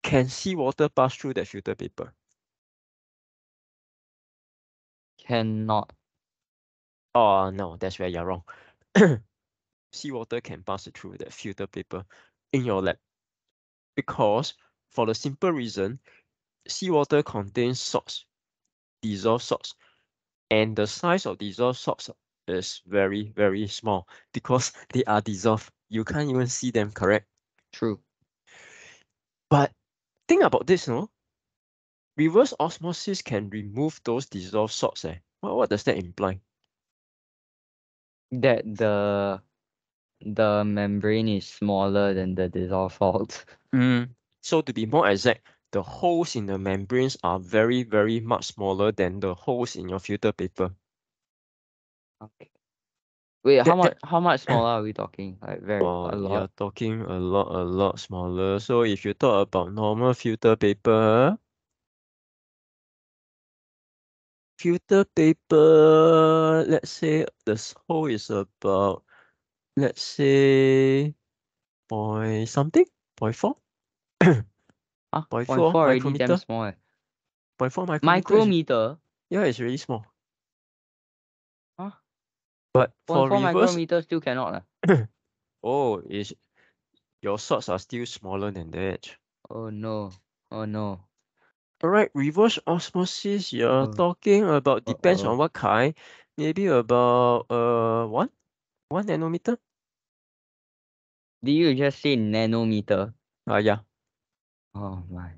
Speaker 1: Can seawater pass through that filter paper?
Speaker 2: Cannot.
Speaker 1: Oh no, that's where you're wrong. Seawater can pass it through that filter paper in your lab because for the simple reason, seawater contains salts, dissolved salts, and the size of dissolved salts is very, very small because they are dissolved. You can't even see them, correct?
Speaker 2: True.
Speaker 1: But think about this, no? Reverse osmosis can remove those dissolved salts. What does that imply?
Speaker 2: That the membrane is smaller than the dissolved salt.
Speaker 1: So to be more exact, the holes in the membranes are very, very much smaller than the holes in your filter paper.
Speaker 2: Okay. Wait, how
Speaker 1: That,
Speaker 2: much
Speaker 1: that
Speaker 2: how much smaller are we talking? Like a
Speaker 1: you're
Speaker 2: lot.
Speaker 1: talking a lot smaller. So if you talk about normal filter paper, let's say this hole is about, let's say, point something, point four,
Speaker 2: Ah,
Speaker 1: point
Speaker 2: point
Speaker 1: four
Speaker 2: four already damn
Speaker 1: micrometer,
Speaker 2: small.
Speaker 1: point four micrometer is,
Speaker 2: Micrometer?
Speaker 1: yeah, it's really small.
Speaker 2: Huh?
Speaker 1: But
Speaker 2: Point
Speaker 1: for
Speaker 2: four
Speaker 1: reverse,
Speaker 2: micrometer still cannot.
Speaker 1: oh, is your salts are still smaller than that.
Speaker 2: Oh no. Oh no.
Speaker 1: Alright, reverse osmosis, you're
Speaker 2: Oh,
Speaker 1: talking about depends on
Speaker 2: oh.
Speaker 1: what kind. Maybe about one nanometer.
Speaker 2: Did you just say nanometer?
Speaker 1: Yeah.
Speaker 2: Oh my.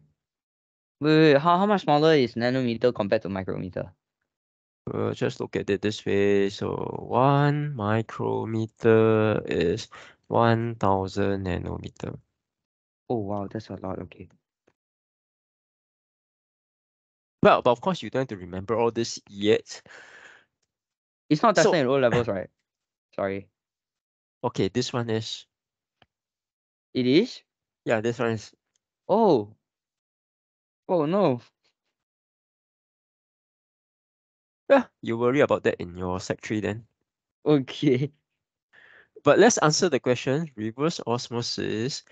Speaker 2: Wait, how much smaller is nanometer compared to micrometer?
Speaker 1: Just look at it this way. So 1 micrometer is 1,000 nanometer.
Speaker 2: Oh wow, that's a lot. Okay.
Speaker 1: Well, but of course you don't have to remember all this yet.
Speaker 2: It's not tested
Speaker 1: So
Speaker 2: in O levels, right? Sorry.
Speaker 1: okay, this one is,
Speaker 2: It is?
Speaker 1: Yeah, this one is.
Speaker 2: Oh. Oh no.
Speaker 1: Yeah, you worry about that in your Sec 3 then.
Speaker 2: Okay.
Speaker 1: But let's answer the question. Reverse osmosis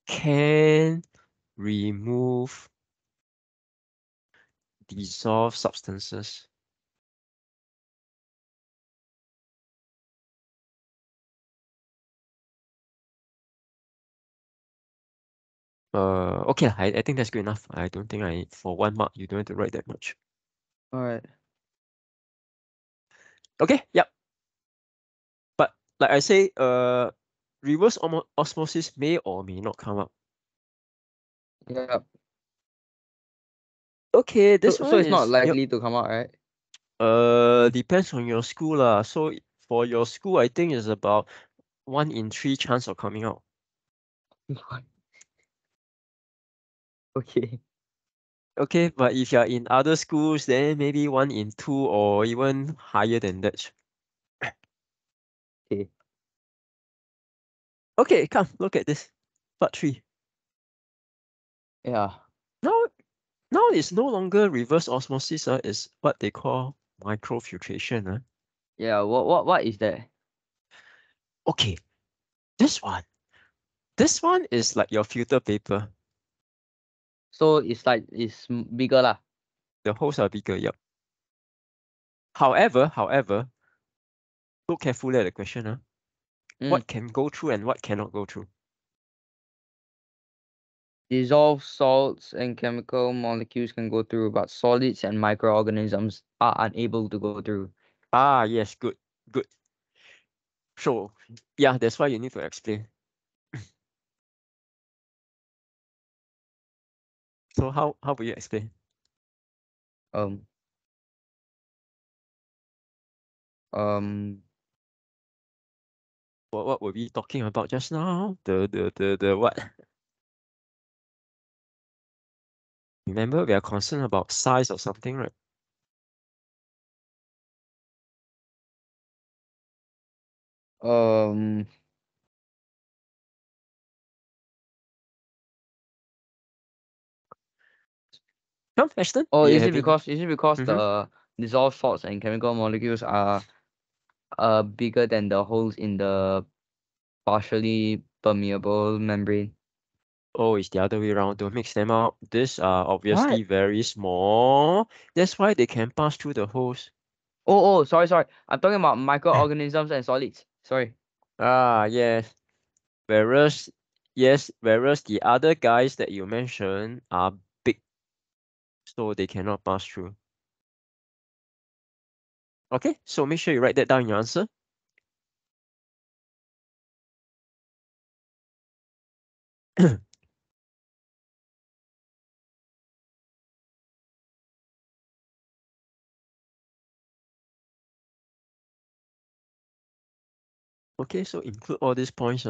Speaker 1: can remove dissolved substances. Okay, I think that's good enough. I don't think for 1 mark you don't have to write that much.
Speaker 2: Alright.
Speaker 1: Okay, yep. But like I say, reverse osmosis may or may not come up.
Speaker 2: Yep.
Speaker 1: Okay, this
Speaker 2: So
Speaker 1: one
Speaker 2: it's not
Speaker 1: is yep.
Speaker 2: likely to come out, right?
Speaker 1: Depends on your school lah. So for your school, I think it's about 1 in 3 chance of coming out.
Speaker 2: Okay.
Speaker 1: Okay, but if you're in other schools, then maybe 1 in 2 or even higher than that.
Speaker 2: Okay.
Speaker 1: Okay, come look at this. Part 3.
Speaker 2: Yeah.
Speaker 1: Now, now it's no longer reverse osmosis. It's what they call microfiltration.
Speaker 2: Yeah. What is that?
Speaker 1: Okay, this one. This one is like your filter paper.
Speaker 2: So it's like it's bigger lah.
Speaker 1: The holes are bigger, yep. However, look carefully at the question. What can go through and what cannot go through?
Speaker 2: Dissolved salts and chemical molecules can go through, but solids and microorganisms are unable to go through.
Speaker 1: Ah, yes, good. So, yeah, that's why you need to explain. So how will you explain?
Speaker 2: Um. Um.
Speaker 1: What were we talking about just now? The what? Remember, we are concerned about size or something, right?
Speaker 2: Um.
Speaker 1: Come, Ashton,
Speaker 2: Oh,
Speaker 1: do you
Speaker 2: is it
Speaker 1: have any?
Speaker 2: because the dissolved salts and chemical molecules are bigger than the holes in the partially permeable membrane?
Speaker 1: Oh, it's the other way around. Don't mix them up. These are obviously
Speaker 2: What?
Speaker 1: very small. That's why they can pass through the holes.
Speaker 2: Oh, sorry. I'm talking about microorganisms and solids. Sorry.
Speaker 1: Ah, yes. Whereas, whereas the other guys that you mentioned are big, so they cannot pass through. Okay, so make sure you write that down in your answer. Okay, so include all these points.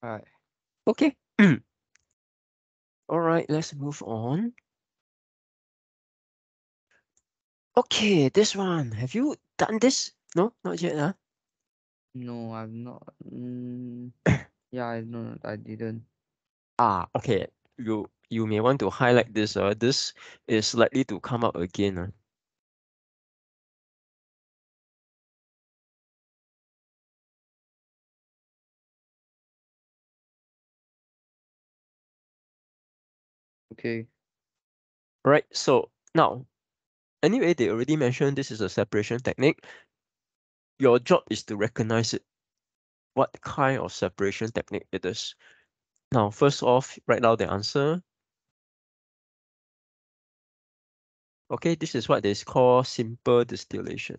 Speaker 2: All right.
Speaker 1: Okay. All right, let's move on. Okay, this one. Have you done this? No, not yet, huh?
Speaker 2: No, I've not. Yeah, I know I didn't.
Speaker 1: Ah, okay. You may want to highlight this. This is likely to come up again.
Speaker 2: Okay.
Speaker 1: Right, so now, anyway, they already mentioned this is a separation technique. Your job is to recognize it. What kind of separation technique it is. Now, first off, write down the answer. Okay, this is what they call simple distillation.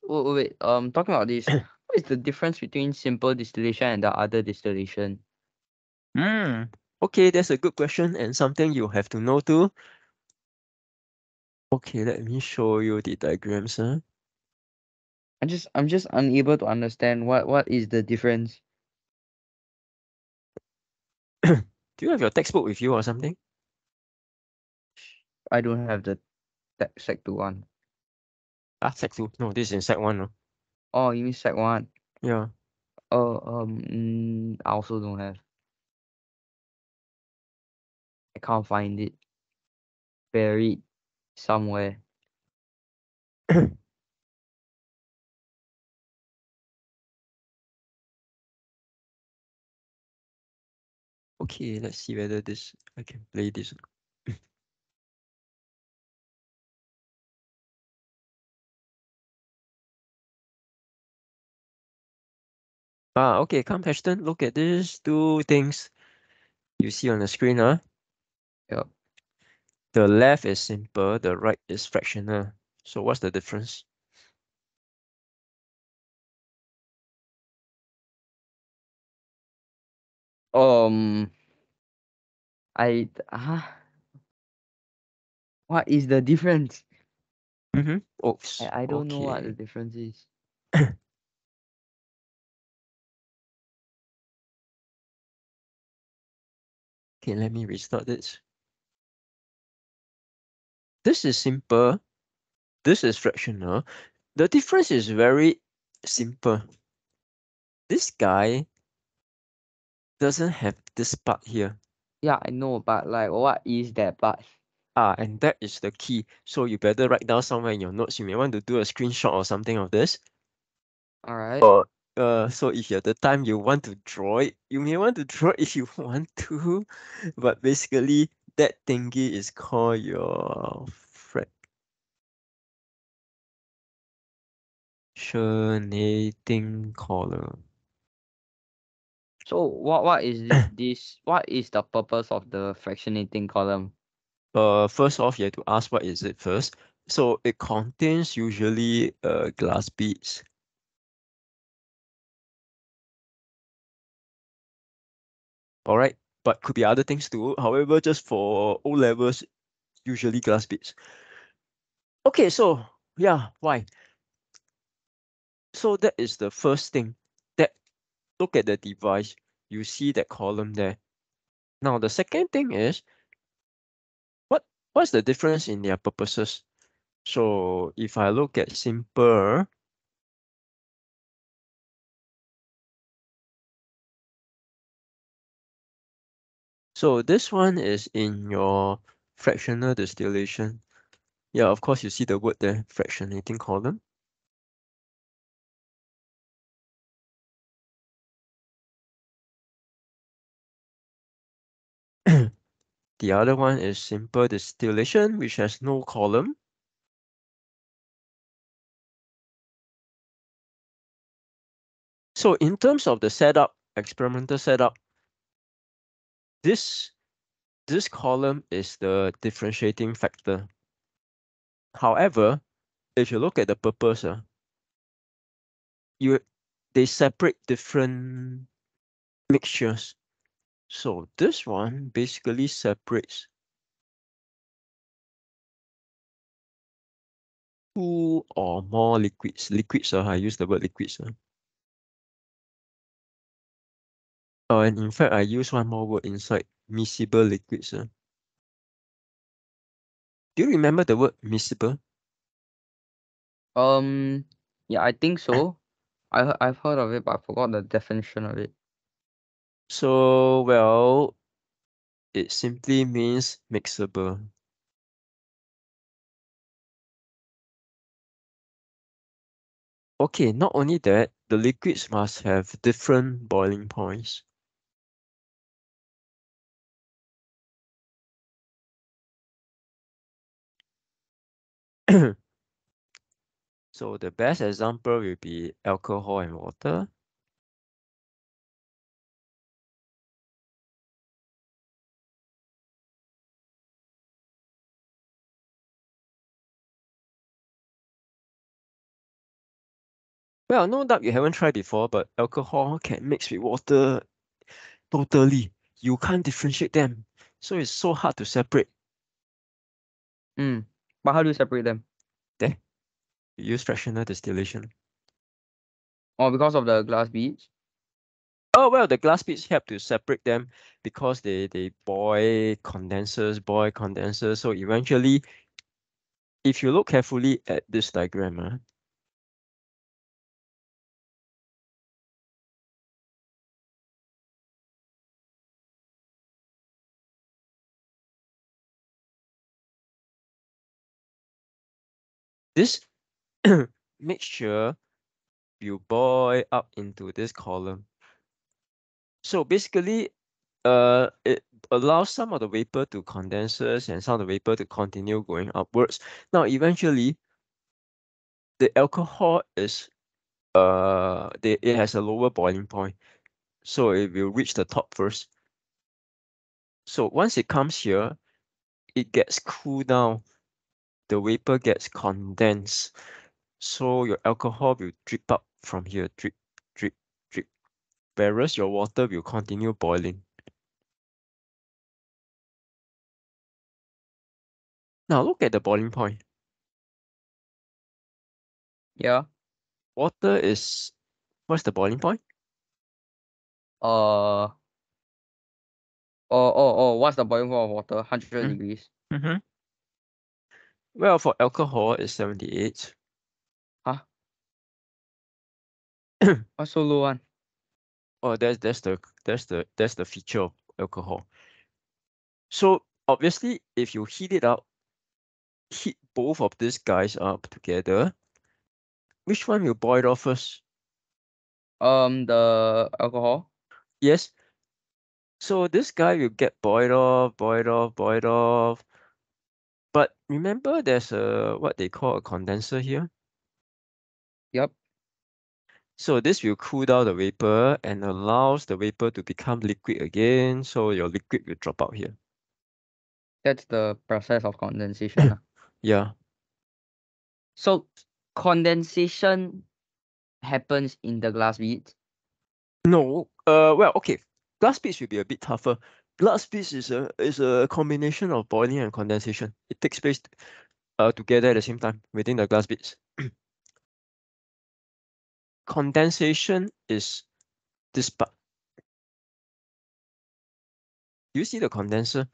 Speaker 2: Oh, wait. Talking about this, what is the difference between simple distillation and the other distillation?
Speaker 1: Okay, that's a good question and something you have to know too. Okay, let me show you the diagrams. Huh?
Speaker 2: I'm just unable to understand what is the difference.
Speaker 1: Do you have your textbook with you or something?
Speaker 2: I don't have the sec 2 one.
Speaker 1: Ah, Sec 2. No, this is in Sec 1. No?
Speaker 2: Oh, you mean sec 1?
Speaker 1: Yeah.
Speaker 2: Oh, I also don't have. I can't find it. Buried somewhere.
Speaker 1: Okay, let's see whether I can play this. Okay, come Ashton, look at these two things you see on the screen.
Speaker 2: Yep.
Speaker 1: The left is simple, the right is fractional. So what's the difference?
Speaker 2: Um, what is the difference?
Speaker 1: Oops.
Speaker 2: I don't know what the
Speaker 1: Okay.
Speaker 2: difference is.
Speaker 1: Okay, let me restart this. This is simple. This is fractional. The difference is very simple. This guy doesn't have this part here.
Speaker 2: Yeah, I know, but like, what is that part?
Speaker 1: And that is the key. So you better write down somewhere in your notes. You may want to do a screenshot or something of this.
Speaker 2: All right.
Speaker 1: Or so if you have the time you want to draw it, you may want to draw it if you want to. But basically that thingy is called your fractionating column.
Speaker 2: So what is this? What is the purpose of the fractionating column?
Speaker 1: First off, you have to ask what is it first. So it contains usually glass beads. All right, but could be other things too. However, just for O levels, usually glass beads. Okay, so yeah, why? So that is the first thing. That look at the device, you see that column there. Now the second thing is what's the difference in their purposes? So if I look at simple, so this one is in your fractional distillation. Yeah, of course you see the word there, fractionating column. The other one is simple distillation, which has no column. So in terms of the setup, experimental setup, this column is the differentiating factor. However, if you look at the purpose, they separate different mixtures. So this one basically separates two or more liquids. Liquids, I use the word liquids. And in fact, I use one more word inside, miscible liquids. Do you remember the word miscible?
Speaker 2: Yeah, I think so. I've heard of it, but I forgot the definition of it.
Speaker 1: So, well, it simply means mixable. Okay, not only that, the liquids must have different boiling points. So the best example will be alcohol and water. Well, no doubt you haven't tried before, but alcohol can mix with water totally. You can't differentiate them. So it's so hard to separate.
Speaker 2: But how do you separate them?
Speaker 1: There, you use fractional distillation.
Speaker 2: Oh, because of the glass beads?
Speaker 1: Oh, well, the glass beads help to separate them because they boil condensers. So eventually, if you look carefully at this diagram, this mixture will boil up into this column. So basically, it allows some of the vapor to condenses and some of the vapor to continue going upwards. Now, eventually, the alcohol is it has a lower boiling point, so it will reach the top first. So once it comes here, it gets cooled down. The vapor gets condensed, so your alcohol will drip up from here, drip, drip, drip. Whereas your water will continue boiling. Now look at the boiling point.
Speaker 2: Yeah.
Speaker 1: Water is, what's the boiling point?
Speaker 2: Uh what's the boiling point of water? 100
Speaker 1: Mm.
Speaker 2: degrees.
Speaker 1: Mm-hmm. Well, for alcohol, it's 78.
Speaker 2: Huh? What's so low one?
Speaker 1: Oh, that's the feature of alcohol. So obviously, if you heat it up, heat both of these guys up together, which one will boil off first?
Speaker 2: The alcohol.
Speaker 1: Yes. So this guy will get boiled off, boiled off, boiled off. But remember, there's a what they call a condenser here.
Speaker 2: Yep.
Speaker 1: So this will cool down the vapor and allows the vapor to become liquid again. So your liquid will drop out here.
Speaker 2: That's the process of condensation.
Speaker 1: Yeah.
Speaker 2: So condensation happens in the glass beads.
Speaker 1: No. Well, okay. Glass beads will be a bit tougher. Glass beads is a combination of boiling and condensation. It takes place together at the same time within the glass beads. Condensation is this part. Do you see the condenser?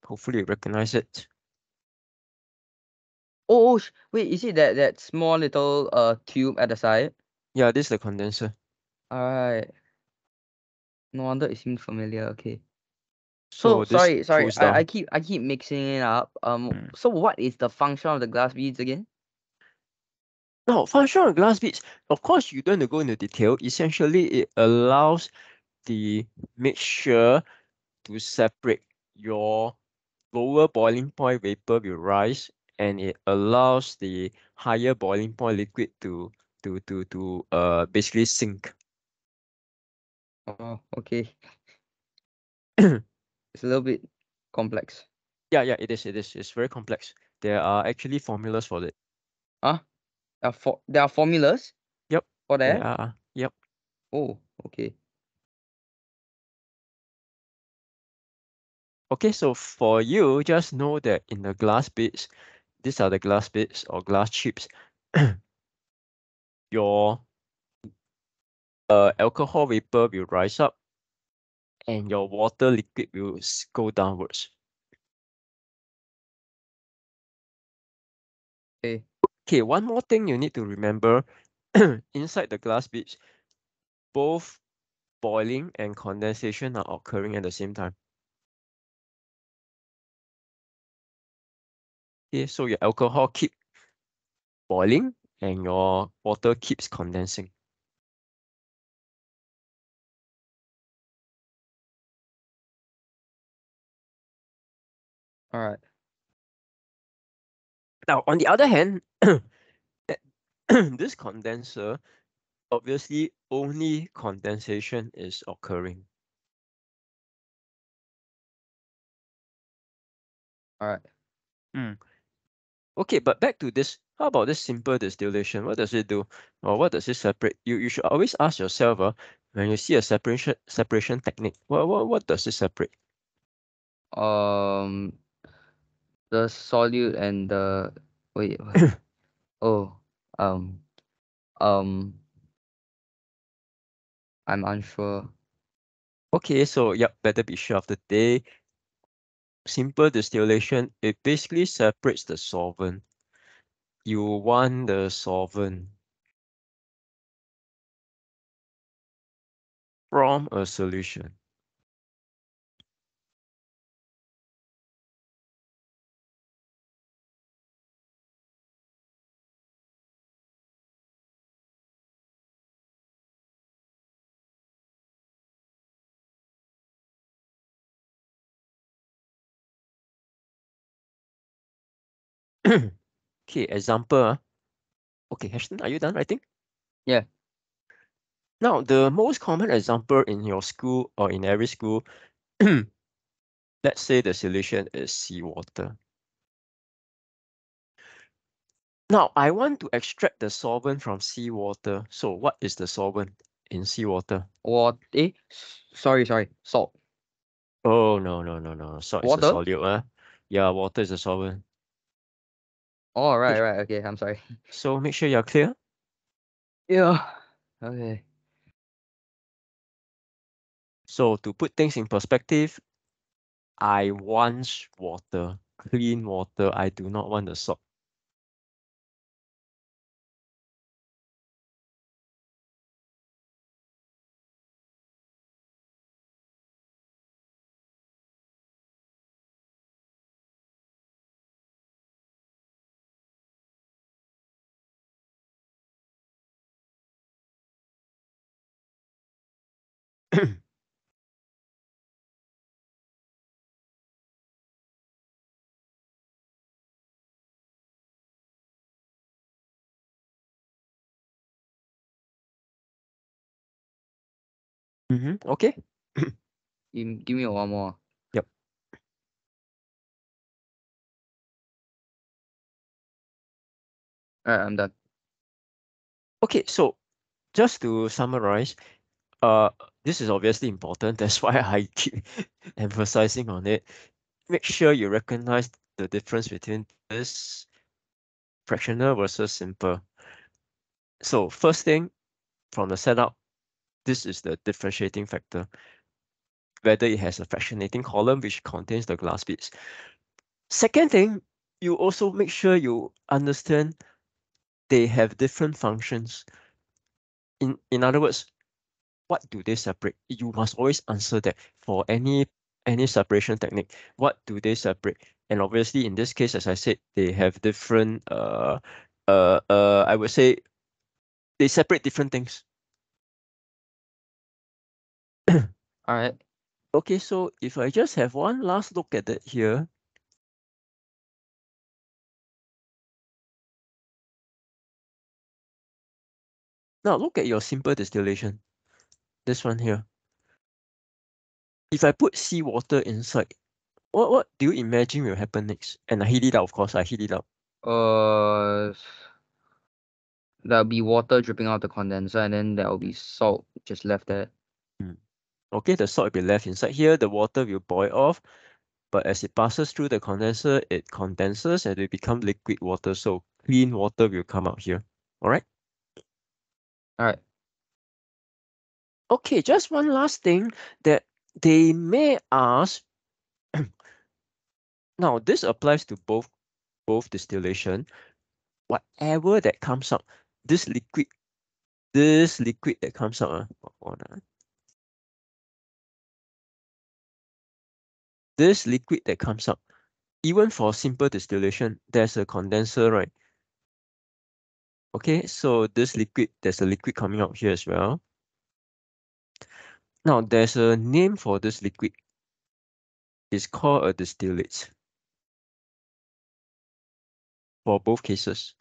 Speaker 1: Hopefully you recognize it.
Speaker 2: Wait, is it that small little tube at the side?
Speaker 1: Yeah, this is the condenser.
Speaker 2: Alright. No wonder it seems familiar. Okay. So
Speaker 1: So this
Speaker 2: sorry.
Speaker 1: cools
Speaker 2: I
Speaker 1: down.
Speaker 2: keep mixing it up.
Speaker 1: Mm.
Speaker 2: So what is the function of the glass beads again?
Speaker 1: Now, functional glass beads, of course, you don't have to go into detail. Essentially, it allows the mixture to separate. Your lower boiling point vapor will rise, and it allows the higher boiling point liquid to basically sink.
Speaker 2: Oh, okay.
Speaker 1: Yeah,
Speaker 2: It's a little bit complex.
Speaker 1: yeah, it is. It is. It's very complex. There are actually formulas for it.
Speaker 2: Huh? There are formulas
Speaker 1: Yep,
Speaker 2: for
Speaker 1: there
Speaker 2: that?
Speaker 1: are. Yep.
Speaker 2: Oh, okay.
Speaker 1: Okay, so for you, just know that in the glass bits, these are the glass bits or glass chips. Your alcohol vapor will rise up and your water liquid will go downwards.
Speaker 2: Okay.
Speaker 1: Okay, one more thing you need to remember. Inside the glass bits, both boiling and condensation are occurring at the same time. Okay, so your alcohol keep boiling and your water keeps condensing.
Speaker 2: All right.
Speaker 1: Now, on the other hand, this condenser, obviously only condensation is occurring.
Speaker 2: All right.
Speaker 1: Okay, but back to this, how about this simple distillation? What does it do? Or what does it separate? You should always ask yourself, when you see a separation technique, what does it separate?
Speaker 2: Um, the solute and the wait. Oh, um, um, I'm unsure.
Speaker 1: Okay, so yep, better be sure of the day. Simple distillation, it basically separates the solvent. You want the solvent from a solution. Okay, example. Okay, Ashton, are you done writing?
Speaker 2: Yeah.
Speaker 1: Now, the most common example in your school or in every school, let's say the solution is seawater. Now, I want to extract the solvent from seawater. So what is the solvent in seawater?
Speaker 2: Sorry, salt.
Speaker 1: Oh, no. Salt is a
Speaker 2: Water?
Speaker 1: solute. Yeah, water is a solvent.
Speaker 2: Oh, right,
Speaker 1: Make-
Speaker 2: right. Okay, I'm sorry.
Speaker 1: So make sure you're clear.
Speaker 2: Yeah. Okay.
Speaker 1: So to put things in perspective, I want water, clean water. I do not want the salt. Okay.
Speaker 2: Give me one more.
Speaker 1: Yep.
Speaker 2: All right, I'm done.
Speaker 1: Okay, so just to summarize, uh, this is obviously important. That's why I keep emphasizing on it. Make sure you recognize the difference between this fractional versus simple. So first thing from the setup, this is the differentiating factor, whether it has a fractionating column which contains the glass beads. Second thing, you also make sure you understand they have different functions. In other words, what do they separate? You must always answer that for any separation technique. What do they separate? And obviously, in this case, as I said, they have different. I would say they separate different things.
Speaker 2: All right.
Speaker 1: Okay, so if I just have one last look at it here. Now look at your simple distillation. This one here. If I put seawater inside, what do you imagine will happen next? And I heat it up, of course. I heat it up.
Speaker 2: Uh, there'll be water dripping out the condenser, and then there'll be salt just left there.
Speaker 1: Okay, the salt will be left inside here. The water will boil off. But as it passes through the condenser, it condenses and it become liquid water. So clean water will come out here. All right.
Speaker 2: All right.
Speaker 1: Okay, just one last thing that they may ask. Now, this applies to both distillation. Whatever that comes out, this liquid, that comes out, this liquid that comes out, even for simple distillation, there's a condenser, right? Okay, so this liquid, there's a liquid coming out here as well. Now, there's a name for this liquid. It's called a distillate. for both cases.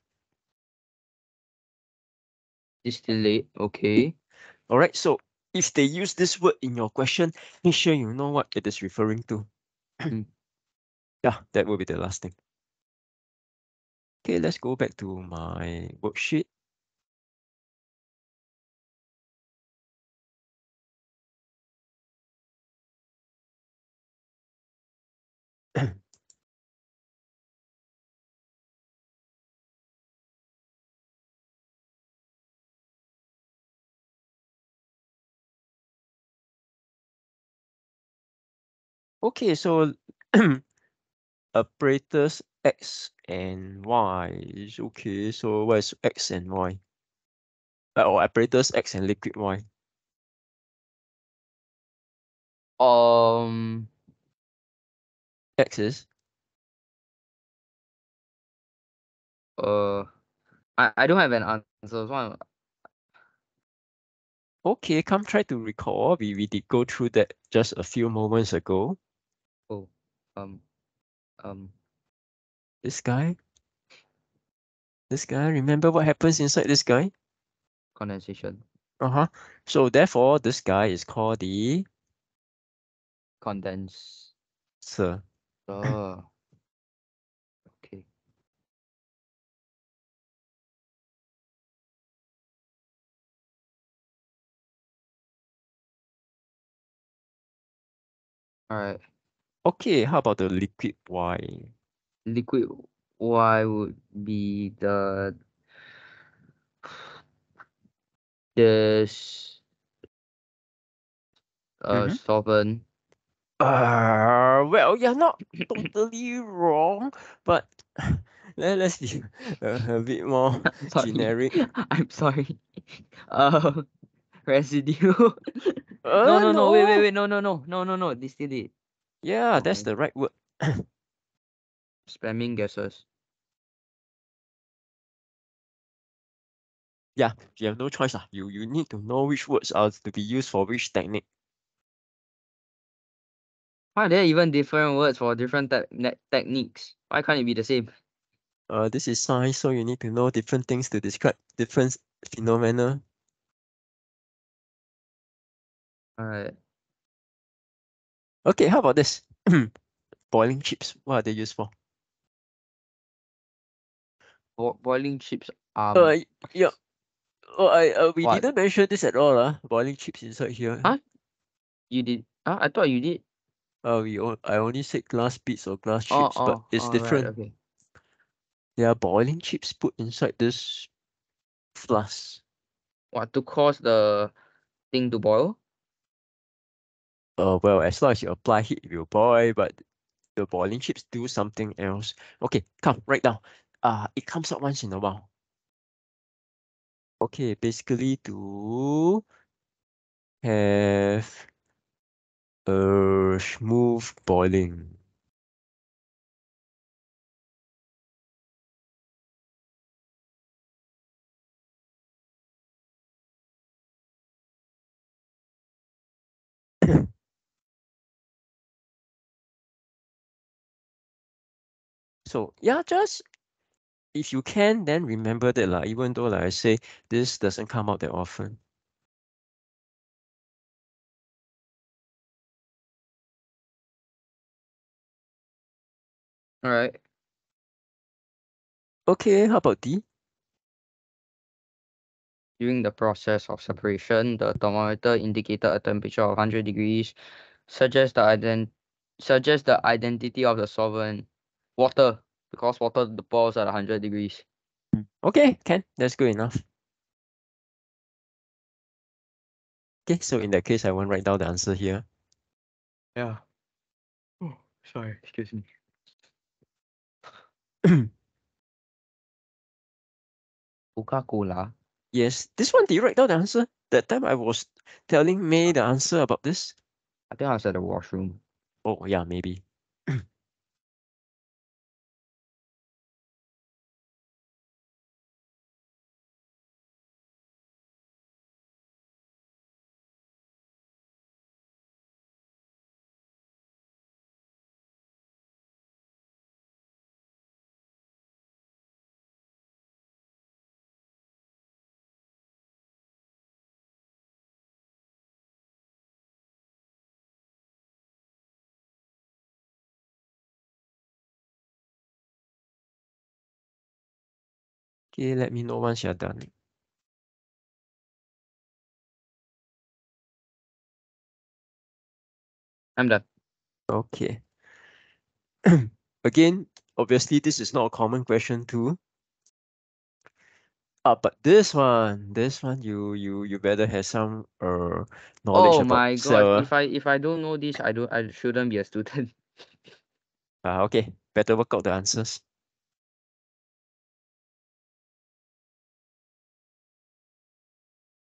Speaker 2: Distillate, okay.
Speaker 1: All right, so if they use this word in your question, make sure you know what it is referring to.
Speaker 2: Mm.
Speaker 1: Yeah, that will be the last thing. Okay, let's go back to my worksheet. Okay, so apparatus X and Y. Okay, so what is X and Y? Or apparatus X and liquid Y.
Speaker 2: Um,
Speaker 1: X is
Speaker 2: uh, I don't have an answer. So
Speaker 1: okay. Come try to recall. We did go through that just a few moments ago.
Speaker 2: oh, um, um,
Speaker 1: This guy, this guy. Remember what happens inside this guy?
Speaker 2: condensation,
Speaker 1: Uh-huh. So therefore, this guy is called the
Speaker 2: condense.
Speaker 1: sir.
Speaker 2: Okay. All right.
Speaker 1: Okay, how about the liquid Y?
Speaker 2: Liquid Y would be the
Speaker 1: Mm-hmm.
Speaker 2: solvent.
Speaker 1: Well, you're not totally wrong, but let's be a bit more
Speaker 2: Sorry,
Speaker 1: generic.
Speaker 2: I'm sorry. Uh, residue. No, no, no. Wait, wait,
Speaker 1: No.
Speaker 2: wait. No, no, no, no, no, no. Distillate.
Speaker 1: Yeah, that's
Speaker 2: Okay.
Speaker 1: the right word.
Speaker 2: Spamming gases.
Speaker 1: Yeah, you have no choice. You need to know which words are to be used for which technique.
Speaker 2: Why are there even different words for different techniques? Why can't it be the same?
Speaker 1: This is science, so you need to know different things to describe different phenomena.
Speaker 2: All right.
Speaker 1: Okay, how about this? Boiling chips, what are they used for?
Speaker 2: Boiling chips.
Speaker 1: Uh, yeah. Oh, we
Speaker 2: What?
Speaker 1: didn't mention this at all. Boiling chips inside here.
Speaker 2: Huh? You did? I thought you did.
Speaker 1: I only said glass beads or glass
Speaker 2: Oh,
Speaker 1: chips, but
Speaker 2: oh,
Speaker 1: it's
Speaker 2: all right.
Speaker 1: different.
Speaker 2: Okay.
Speaker 1: There are boiling chips put inside this flask.
Speaker 2: What to cause the thing to boil?
Speaker 1: Well, as long as you apply heat, it will boil, but the boiling chips do something else. Okay, come, write down. It comes out once in a while. Okay, basically to have a smooth boiling. So yeah, just if you can, then remember that even though like I say this doesn't come out that often.
Speaker 2: All right.
Speaker 1: Okay, how about D?
Speaker 2: During the process of separation, the thermometer indicated a temperature of 100 degrees, suggests the identity of the solvent. Water, because water the boils at 100 degrees.
Speaker 1: Okay, can. That's good enough. Okay, so in that case, I won't write down the answer here.
Speaker 2: Yeah. Oh, sorry. Excuse me. Coca-Cola.
Speaker 1: Yes, this one, did you write down the answer? That time I was telling May the answer about this.
Speaker 2: I think I was at the washroom.
Speaker 1: Oh, yeah, maybe. Okay, let me know once you're done.
Speaker 2: I'm done.
Speaker 1: Okay. Again, obviously this is not a common question too. But this one you better have some knowledge
Speaker 2: Oh
Speaker 1: about
Speaker 2: my
Speaker 1: cell.
Speaker 2: god! If I don't know this, I shouldn't be a student.
Speaker 1: Okay, better work out the answers.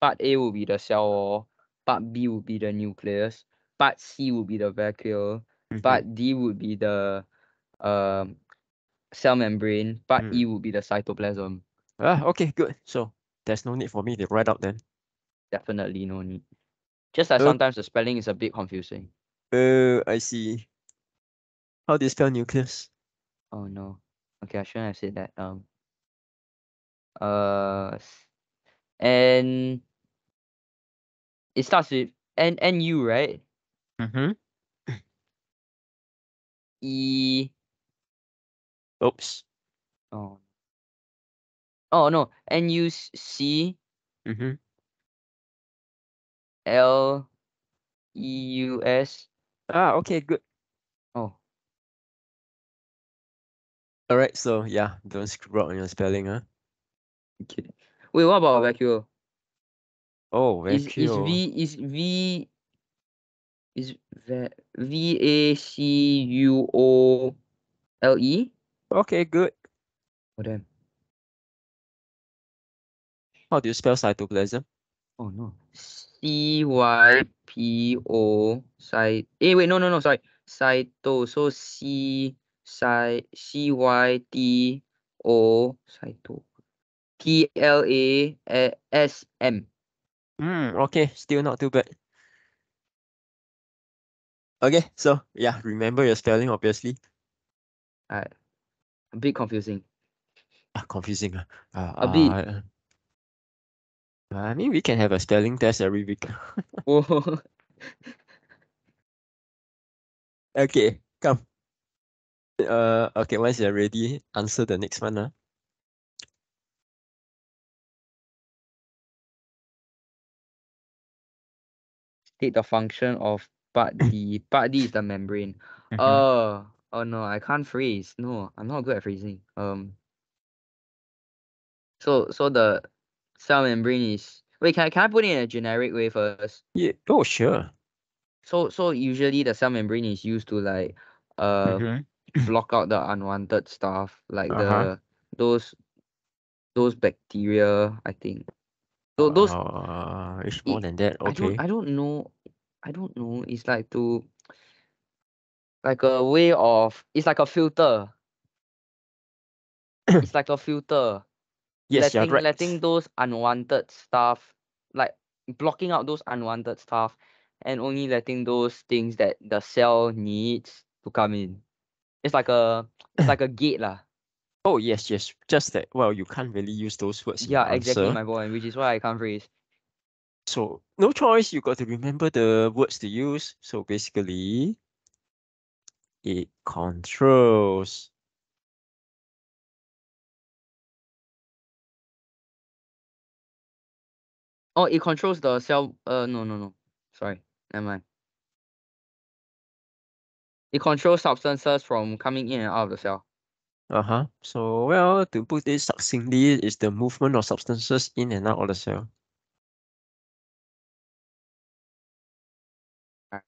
Speaker 2: Part A will be the cell wall. Part B would be the nucleus. Part C would be the vacuole.
Speaker 1: Mm-hmm.
Speaker 2: Part D would be the um cell membrane. Part E would be the cytoplasm.
Speaker 1: Okay, good. So there's no need for me to write out then.
Speaker 2: Definitely no need. Just like
Speaker 1: Uh,
Speaker 2: sometimes the spelling is a bit confusing.
Speaker 1: I see. How do you spell nucleus?
Speaker 2: Oh no. Okay, I shouldn't have said that. Uh, and it starts with NU, right?
Speaker 1: Mm-hmm.
Speaker 2: E.
Speaker 1: Oops.
Speaker 2: Oh. Oh no. NUC
Speaker 1: Mm-hmm.
Speaker 2: LEUS.
Speaker 1: Okay, good.
Speaker 2: Oh.
Speaker 1: All right, so yeah, don't screw up on your spelling, huh?
Speaker 2: Okay. Wait, what about vacuole?
Speaker 1: Oh,
Speaker 2: Is
Speaker 1: vacuole.
Speaker 2: V is V is VACUOLE?
Speaker 1: Okay, good.
Speaker 2: Oh damn.
Speaker 1: How do you spell cytoplasm?
Speaker 2: Oh no. CYPO wait, no, sorry. Cyto. So CYTO cyto. TLASM.
Speaker 1: Okay, still not too bad. Okay, so yeah, remember your spelling, obviously.
Speaker 2: Alright. A bit confusing.
Speaker 1: Confusing.
Speaker 2: A bit.
Speaker 1: I mean, we can have a spelling test every week.
Speaker 2: Whoa.
Speaker 1: Okay, come. Okay, once you're ready, answer the next one.
Speaker 2: State the function of part D. Part D is the membrane.
Speaker 1: Mm-hmm.
Speaker 2: Oh no, I can't phrase. No, I'm not good at phrasing. So the cell membrane is wait, can I put it in a generic way first?
Speaker 1: Yeah. Oh, sure.
Speaker 2: So usually the cell membrane is used to like uh
Speaker 1: Mm-hmm.
Speaker 2: block out the unwanted stuff, like
Speaker 1: Uh-huh.
Speaker 2: those those bacteria, I think. Those
Speaker 1: It's more
Speaker 2: it,
Speaker 1: than that.
Speaker 2: I don't
Speaker 1: Okay.
Speaker 2: I don't know. I don't know. It's like to like a way of it's like a filter. It's like a filter.
Speaker 1: Yes, you're
Speaker 2: Letting
Speaker 1: right.
Speaker 2: those unwanted stuff like blocking out those unwanted stuff and only letting those things that the cell needs to come in. It's like a it's like a gate lah.
Speaker 1: Oh, yes, yes. Just that, well, you can't really use those words in
Speaker 2: Yeah,
Speaker 1: your
Speaker 2: exactly
Speaker 1: answer.
Speaker 2: my point, which is why I can't phrase.
Speaker 1: So, no choice. You got to remember the words to use. So, basically, it controls.
Speaker 2: Oh, it controls the cell. No. Sorry, never mind. It controls substances from coming in and out of the cell.
Speaker 1: Uh-huh. So, well, to put it succinctly, it's the movement of substances in and out of the cell.
Speaker 2: Alright.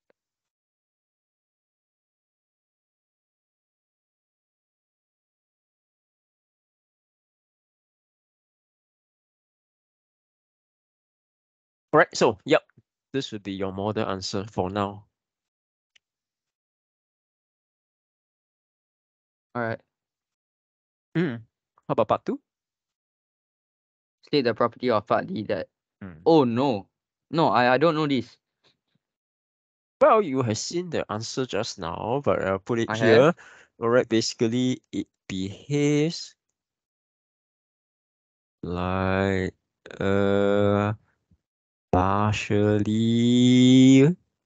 Speaker 1: Right. So, yep. This would be your model answer for now.
Speaker 2: All right.
Speaker 1: How about part two?
Speaker 2: State the property of part D that.
Speaker 1: Mm.
Speaker 2: Oh no, no, I don't know this.
Speaker 1: Well, you have seen the answer just now, but I'll put it
Speaker 2: I have.
Speaker 1: here. All right, basically, it behaves like partially.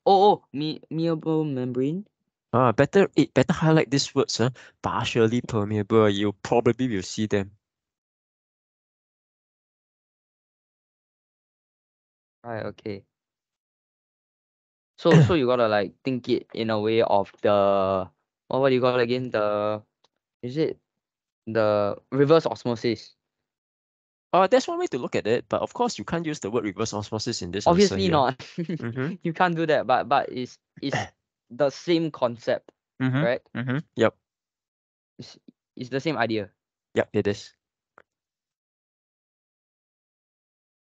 Speaker 2: Meable membrane.
Speaker 1: Better highlight these words, partially permeable. You probably will see them.
Speaker 2: Right, okay. So you gotta like think it in a way of the what do you call it again? Is it the reverse osmosis?
Speaker 1: That's one way to look at it, but of course you can't use the word reverse osmosis in this answer
Speaker 2: Obviously
Speaker 1: here.
Speaker 2: not.
Speaker 1: Mm-hmm.
Speaker 2: You can't do that, but it's the same concept,
Speaker 1: Mm-hmm.
Speaker 2: right?
Speaker 1: Mm-hmm. Yep.
Speaker 2: It's, it's the same idea.
Speaker 1: Yep, it is.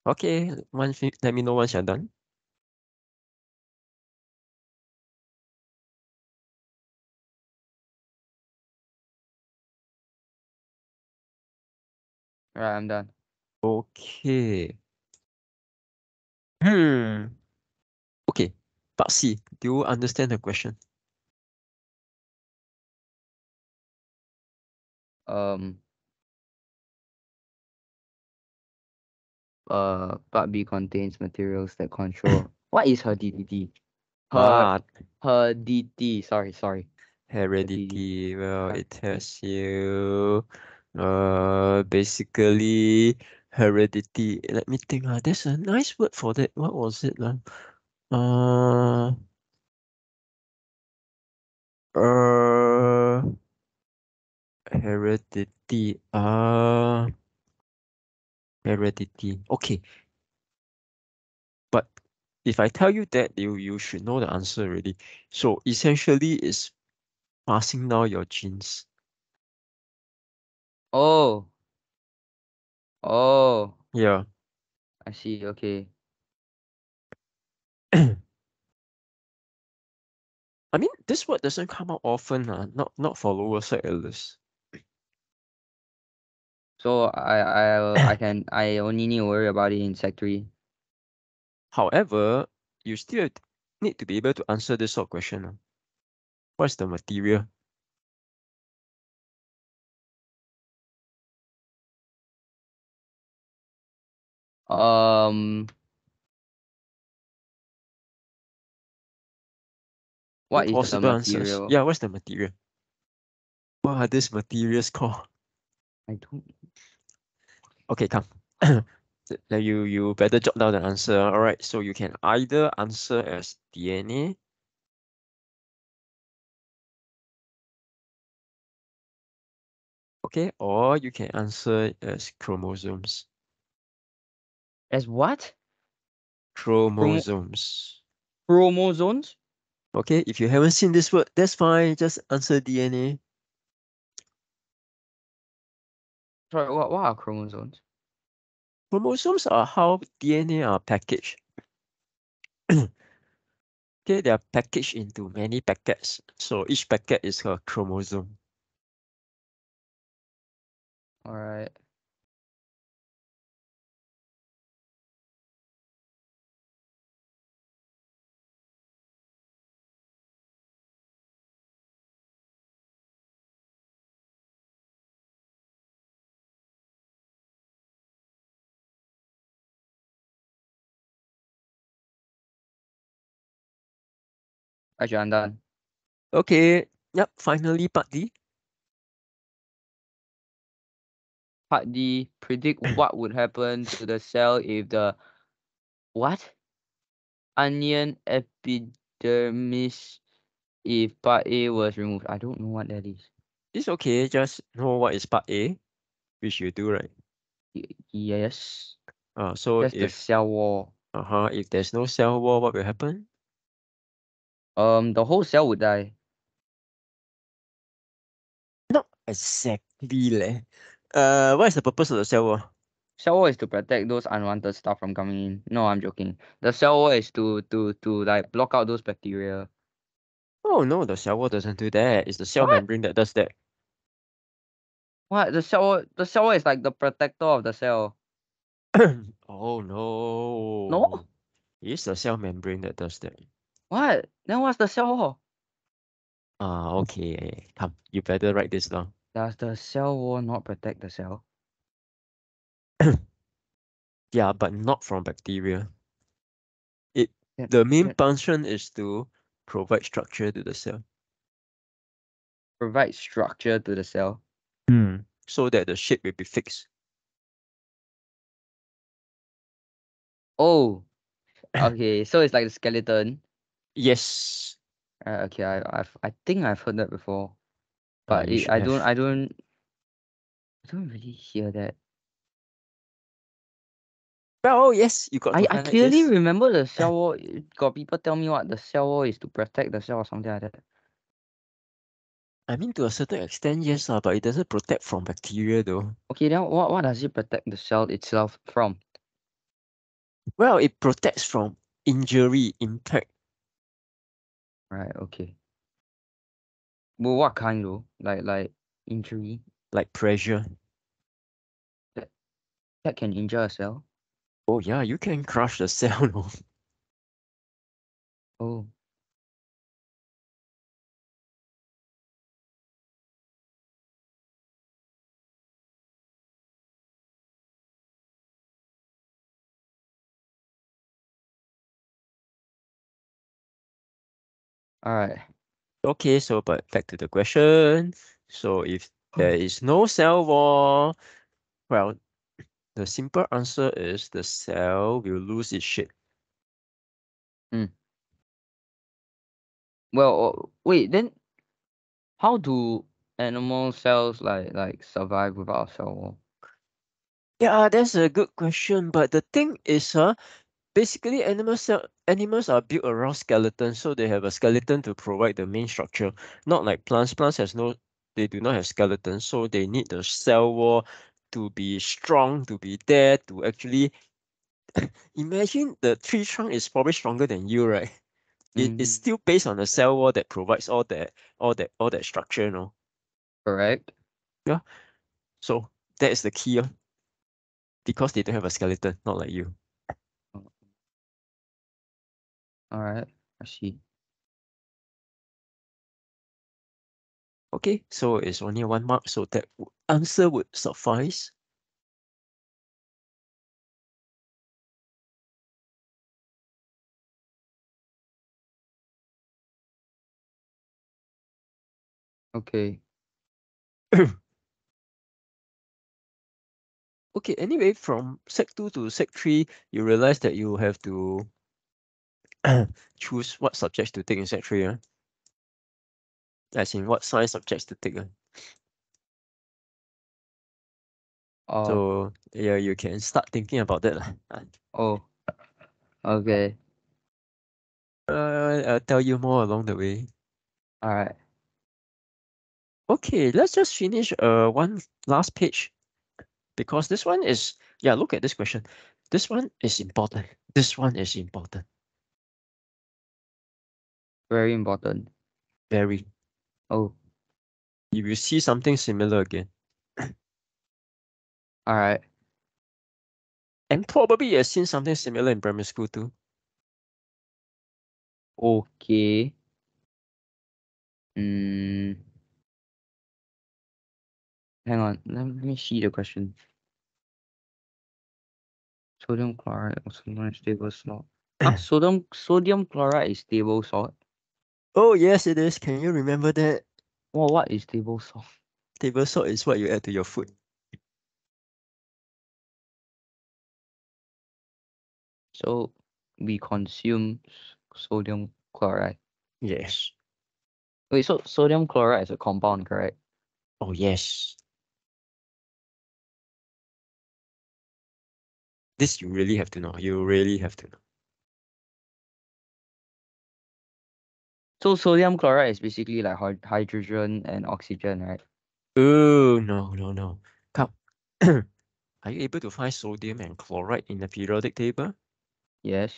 Speaker 1: Okay, let me know once you're done.
Speaker 2: Right, I'm done.
Speaker 1: Okay. Hmm. Okay. Part C. Do you understand the question?
Speaker 2: Um Part B contains materials that control what is heredity? Her
Speaker 1: What?
Speaker 2: heredity. Sorry. Heredity.
Speaker 1: Heredity. Well, it
Speaker 2: Heredity.
Speaker 1: tells you basically heredity. Let me think. There's a nice word for that. What was it? Uh uh heredity. Heredity. Okay. But if I tell you that, you should know the answer already. So essentially, it's passing down your genes.
Speaker 2: Oh, oh,
Speaker 1: Yeah.
Speaker 2: I see. Okay.
Speaker 1: I mean, this word doesn't come out often, not for lower side at least.
Speaker 2: So I only need to worry about it in sec three.
Speaker 1: However, you still need to be able to answer this sort of question. What's the material?
Speaker 2: Um,
Speaker 1: Two
Speaker 2: what is the
Speaker 1: possible answers.
Speaker 2: material?
Speaker 1: Yeah, what's the material? What are these materials called?
Speaker 2: I don't.
Speaker 1: Okay, come. Now you better jot down the answer. All right, so you can either answer as DNA. Okay, or you can answer it as chromosomes.
Speaker 2: As what? Chromo
Speaker 1: Chromosomes.
Speaker 2: chromosomes?
Speaker 1: Okay, if you haven't seen this word, that's fine. Just answer DNA.
Speaker 2: Sorry, what are chromosomes?
Speaker 1: Chromosomes are how DNA are packaged. Okay, they are packaged into many packets. So each packet is a chromosome.
Speaker 2: All right. Actually, I'm done.
Speaker 1: Okay, yep, finally part D.
Speaker 2: Part D, predict what would happen to the cell if the what? Onion epidermis if part A was removed. I don't know what that is.
Speaker 1: It's okay, just know what is part A, which you do, right?
Speaker 2: Yes.
Speaker 1: So
Speaker 2: That's the cell wall.
Speaker 1: if there's no cell wall, what will happen?
Speaker 2: The whole cell would die.
Speaker 1: Not exactly leh. What is the purpose of the cell wall?
Speaker 2: Cell wall is to protect those unwanted stuff from coming in. No, I'm joking. The cell wall is to like block out those bacteria.
Speaker 1: Oh no, the cell wall doesn't do that. It's the cell
Speaker 2: What?
Speaker 1: membrane that does that.
Speaker 2: What? The cell wall is like the protector of the cell.
Speaker 1: Oh
Speaker 2: No?
Speaker 1: no. It's the cell membrane that does that.
Speaker 2: What? Then what's the cell wall?
Speaker 1: Okay. Come, you better write this down.
Speaker 2: Does the cell wall not protect the cell?
Speaker 1: Yeah, but not from bacteria. It
Speaker 2: Then,
Speaker 1: the main
Speaker 2: then
Speaker 1: function is to provide structure to the cell.
Speaker 2: provide structure to the cell.
Speaker 1: So that the shape will be fixed.
Speaker 2: Oh. Okay, so it's like the skeleton.
Speaker 1: Yes.
Speaker 2: Okay, I think I've heard that before, but
Speaker 1: You should have.
Speaker 2: I don't really hear that.
Speaker 1: Well, yes, you got to
Speaker 2: I
Speaker 1: highlight
Speaker 2: clearly
Speaker 1: this.
Speaker 2: remember the cell wall. Got people tell me what the cell wall is to protect the cell or something like that.
Speaker 1: I mean, to a certain extent, yes, but it doesn't protect from bacteria though.
Speaker 2: Okay, then what does it protect the cell itself from?
Speaker 1: Well, it protects from injury, impact,
Speaker 2: Right, okay. Well, what kind though? Like injury
Speaker 1: like pressure.
Speaker 2: that that can injure a cell?
Speaker 1: Oh yeah, you can crush the cell, no?
Speaker 2: Oh, all right.
Speaker 1: Okay, so but back to the question. So if there is no cell wall, well, the simple answer is the cell will lose its shape.
Speaker 2: Hmm. Well, wait, then how do animal cells like survive without a cell wall?
Speaker 1: Yeah, that's a good question. But the thing is, basically animals are built around skeletons, so they have a skeleton to provide the main structure. Not like plants. Plants has no, they do not have skeletons, so they need the cell wall to be strong, to be there to actually imagine the tree trunk is probably stronger than you, right? It's
Speaker 2: Mm,
Speaker 1: still based on the cell wall that provides all that structure, you know.
Speaker 2: correct.
Speaker 1: Yeah. So that is the key, because they don't have a skeleton, not like you.
Speaker 2: Oh, all right, I see.
Speaker 1: Okay, so it's only 1 mark, so that answer would suffice.
Speaker 2: Okay.
Speaker 1: Okay, anyway, from Sec 2 to Sec 3, you realize that you have to choose what subjects to take in Sec 3, as in what science subjects to take.
Speaker 2: Oh,
Speaker 1: So yeah, you can start thinking about that.
Speaker 2: oh, okay.
Speaker 1: I'll tell you more along the way.
Speaker 2: All right.
Speaker 1: Okay, let's just finish one last page, because this one is, yeah, look at this question. This one is important. This one is important.
Speaker 2: Very important.
Speaker 1: Very.
Speaker 2: Oh,
Speaker 1: You will see something similar again.
Speaker 2: all right.
Speaker 1: And probably you've seen something similar in primary school too.
Speaker 2: Okay. Mm, hang on. Let me see the question. Sodium chloride also known as stable salt. Sodium chloride is stable salt.
Speaker 1: Oh yes, it is. Can you remember that?
Speaker 2: Well, what is stable salt?
Speaker 1: Table salt is what you add to your food.
Speaker 2: So we consume sodium chloride.
Speaker 1: Yes.
Speaker 2: Wait, so sodium chloride is a compound, correct?
Speaker 1: Oh yes. This you really have to know. You really have to know.
Speaker 2: So sodium chloride is basically like hydrogen and oxygen, right?
Speaker 1: Oh no, no, no. Come. Are you able to find sodium and chloride in the periodic table?
Speaker 2: Yes.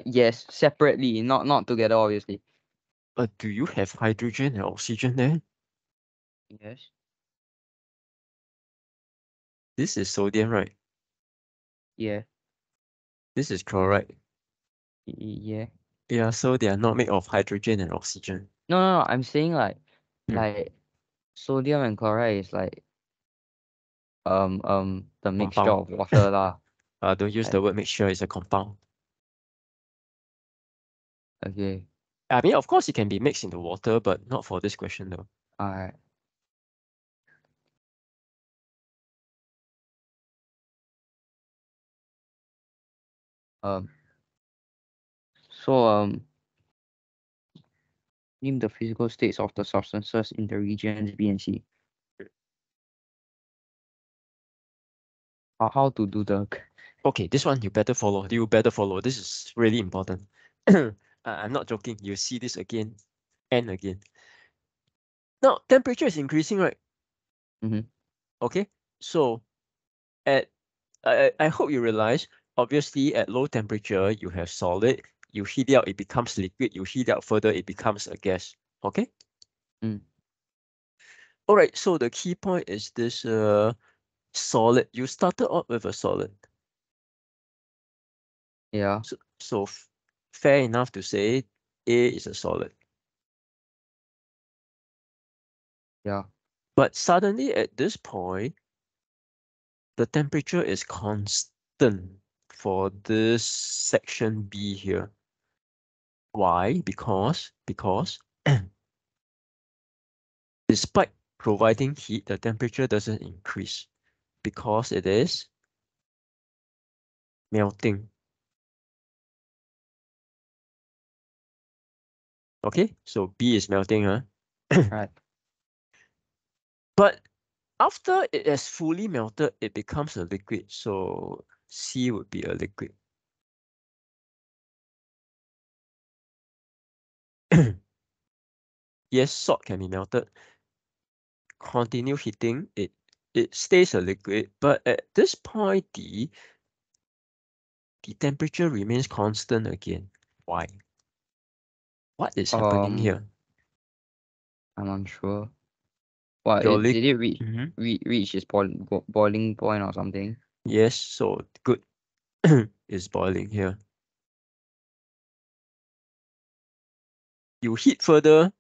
Speaker 2: Yes, separately, not together, obviously.
Speaker 1: Do you have hydrogen and oxygen there?
Speaker 2: Yes.
Speaker 1: This is sodium, right?
Speaker 2: Yeah.
Speaker 1: This is chloride.
Speaker 2: Yeah.
Speaker 1: Yeah, so they are not made of hydrogen and oxygen.
Speaker 2: No. I'm saying
Speaker 1: Hmm.
Speaker 2: like sodium and chloride is like the mixture
Speaker 1: Compound.
Speaker 2: of water lah.
Speaker 1: Don't use the
Speaker 2: Like,
Speaker 1: word mixture, it's a compound.
Speaker 2: okay.
Speaker 1: I mean, of course, it can be mixed into water, but not for this question though.
Speaker 2: Alright. Um So name the physical states of the substances in the regions B and C. How to do the
Speaker 1: Okay, this one you better follow. You better follow. This is really important. I'm not joking. You see this again and again. Now, temperature is increasing, right?
Speaker 2: Mhm.
Speaker 1: Okay, so at I hope you realize, obviously at low temperature, you have solid. You heat it out, it becomes liquid. You heat it out further, it becomes a gas. Okay?
Speaker 2: Mm.
Speaker 1: All right, so the key point is this solid. You started off with a solid.
Speaker 2: Yeah.
Speaker 1: So fair enough to say A is a solid.
Speaker 2: Yeah.
Speaker 1: But suddenly at this point, the temperature is constant for this section B here. Why? Because despite providing heat, the temperature doesn't increase because it is melting. Okay, so B is melting, huh?
Speaker 2: Right.
Speaker 1: But after it has fully melted, it becomes a liquid. So C would be a liquid. Yes, salt can be melted. Continue heating, it stays a liquid, but at this point, the temperature remains constant again. Why? What is happening here?
Speaker 2: I'm unsure. What
Speaker 1: Your
Speaker 2: it
Speaker 1: liquid.
Speaker 2: did it reach its boiling point or something?
Speaker 1: Yes, so good is boiling here. You heat further,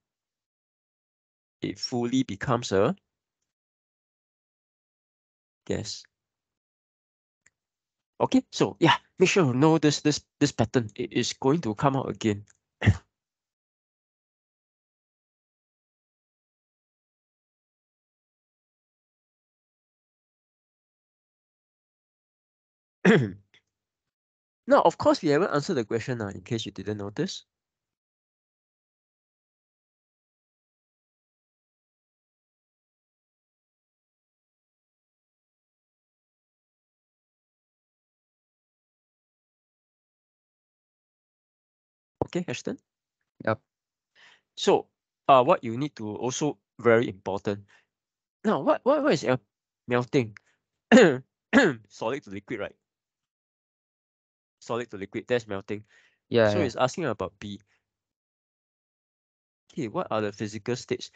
Speaker 1: it fully becomes a gas. Okay, so yeah, make sure you know this pattern. It is going to come out again. Now, of course, we haven't answered the question in case you didn't notice. Okay, Ashton.
Speaker 2: Yep.
Speaker 1: So, what you need to also very important. Now, what is melting? Solid to liquid, right? Solid to liquid, that's melting.
Speaker 2: Yeah,
Speaker 1: So
Speaker 2: yeah.
Speaker 1: it's asking about B. Okay, what are the physical states?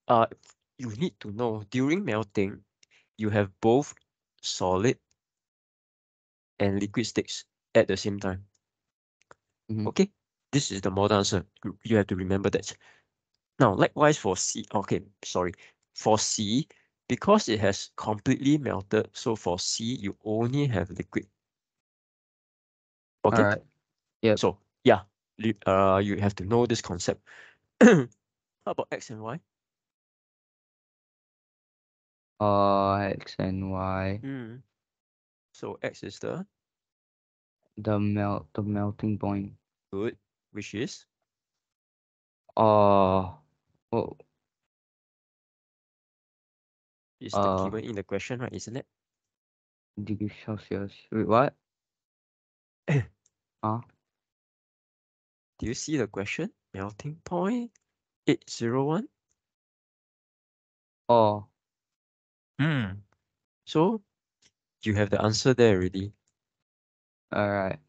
Speaker 1: You need to know during melting, you have both solid and liquid states at the same time.
Speaker 2: Mhm.
Speaker 1: Okay, this is the model answer. You have to remember that. Now, likewise for C, okay, sorry. For C, because it has completely melted, so for C, you only have liquid.
Speaker 2: All
Speaker 1: Okay,
Speaker 2: right. Yep.
Speaker 1: so yeah, you have to know this concept. How about X and Y?
Speaker 2: X and Y.
Speaker 1: So X is the
Speaker 2: The melting point.
Speaker 1: good, which is
Speaker 2: Oh.
Speaker 1: the given in the question, right? Isn't it?
Speaker 2: Degree Celsius. Wait, what? Huh?
Speaker 1: Do you see the question? Melting point 801.
Speaker 2: Oh.
Speaker 1: So you have the answer there already.
Speaker 2: All right.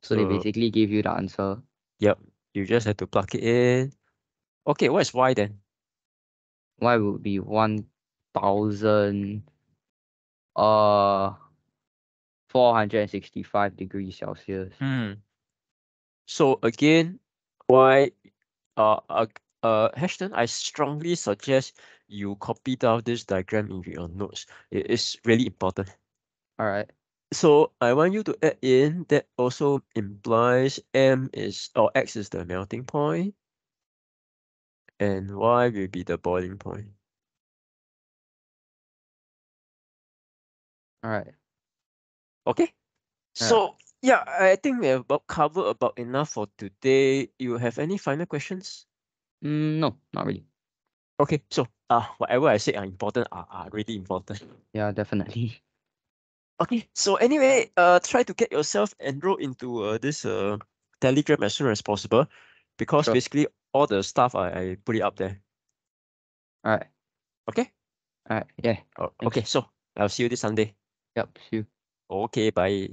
Speaker 2: So they
Speaker 1: So
Speaker 2: basically give you the answer.
Speaker 1: yep, you just have to plug it in. Okay, what is Y then?
Speaker 2: Y would be 1,000 uh 465 degrees Celsius.
Speaker 1: So again, Y Hashton, I strongly suggest you copy down this diagram in your notes. It is really important.
Speaker 2: All right.
Speaker 1: So I want you to add in that also implies M is or X is the melting point and Y will be the boiling point.
Speaker 2: All right.
Speaker 1: Okay?
Speaker 2: All right.
Speaker 1: So Yeah, I think we have about covered about enough for today. You have any final questions?
Speaker 2: No, not really.
Speaker 1: Okay, so whatever I say are important are really important.
Speaker 2: Yeah, definitely.
Speaker 1: Okay, so anyway, try to get yourself enrolled into this Telegram as soon as possible, because
Speaker 2: Sure.
Speaker 1: basically all the stuff I put it up there.
Speaker 2: All right.
Speaker 1: Okay.
Speaker 2: All right. Yeah.
Speaker 1: Okay,
Speaker 2: Thanks.
Speaker 1: so I'll see you this Sunday.
Speaker 2: Yep. See you.
Speaker 1: Okay, bye.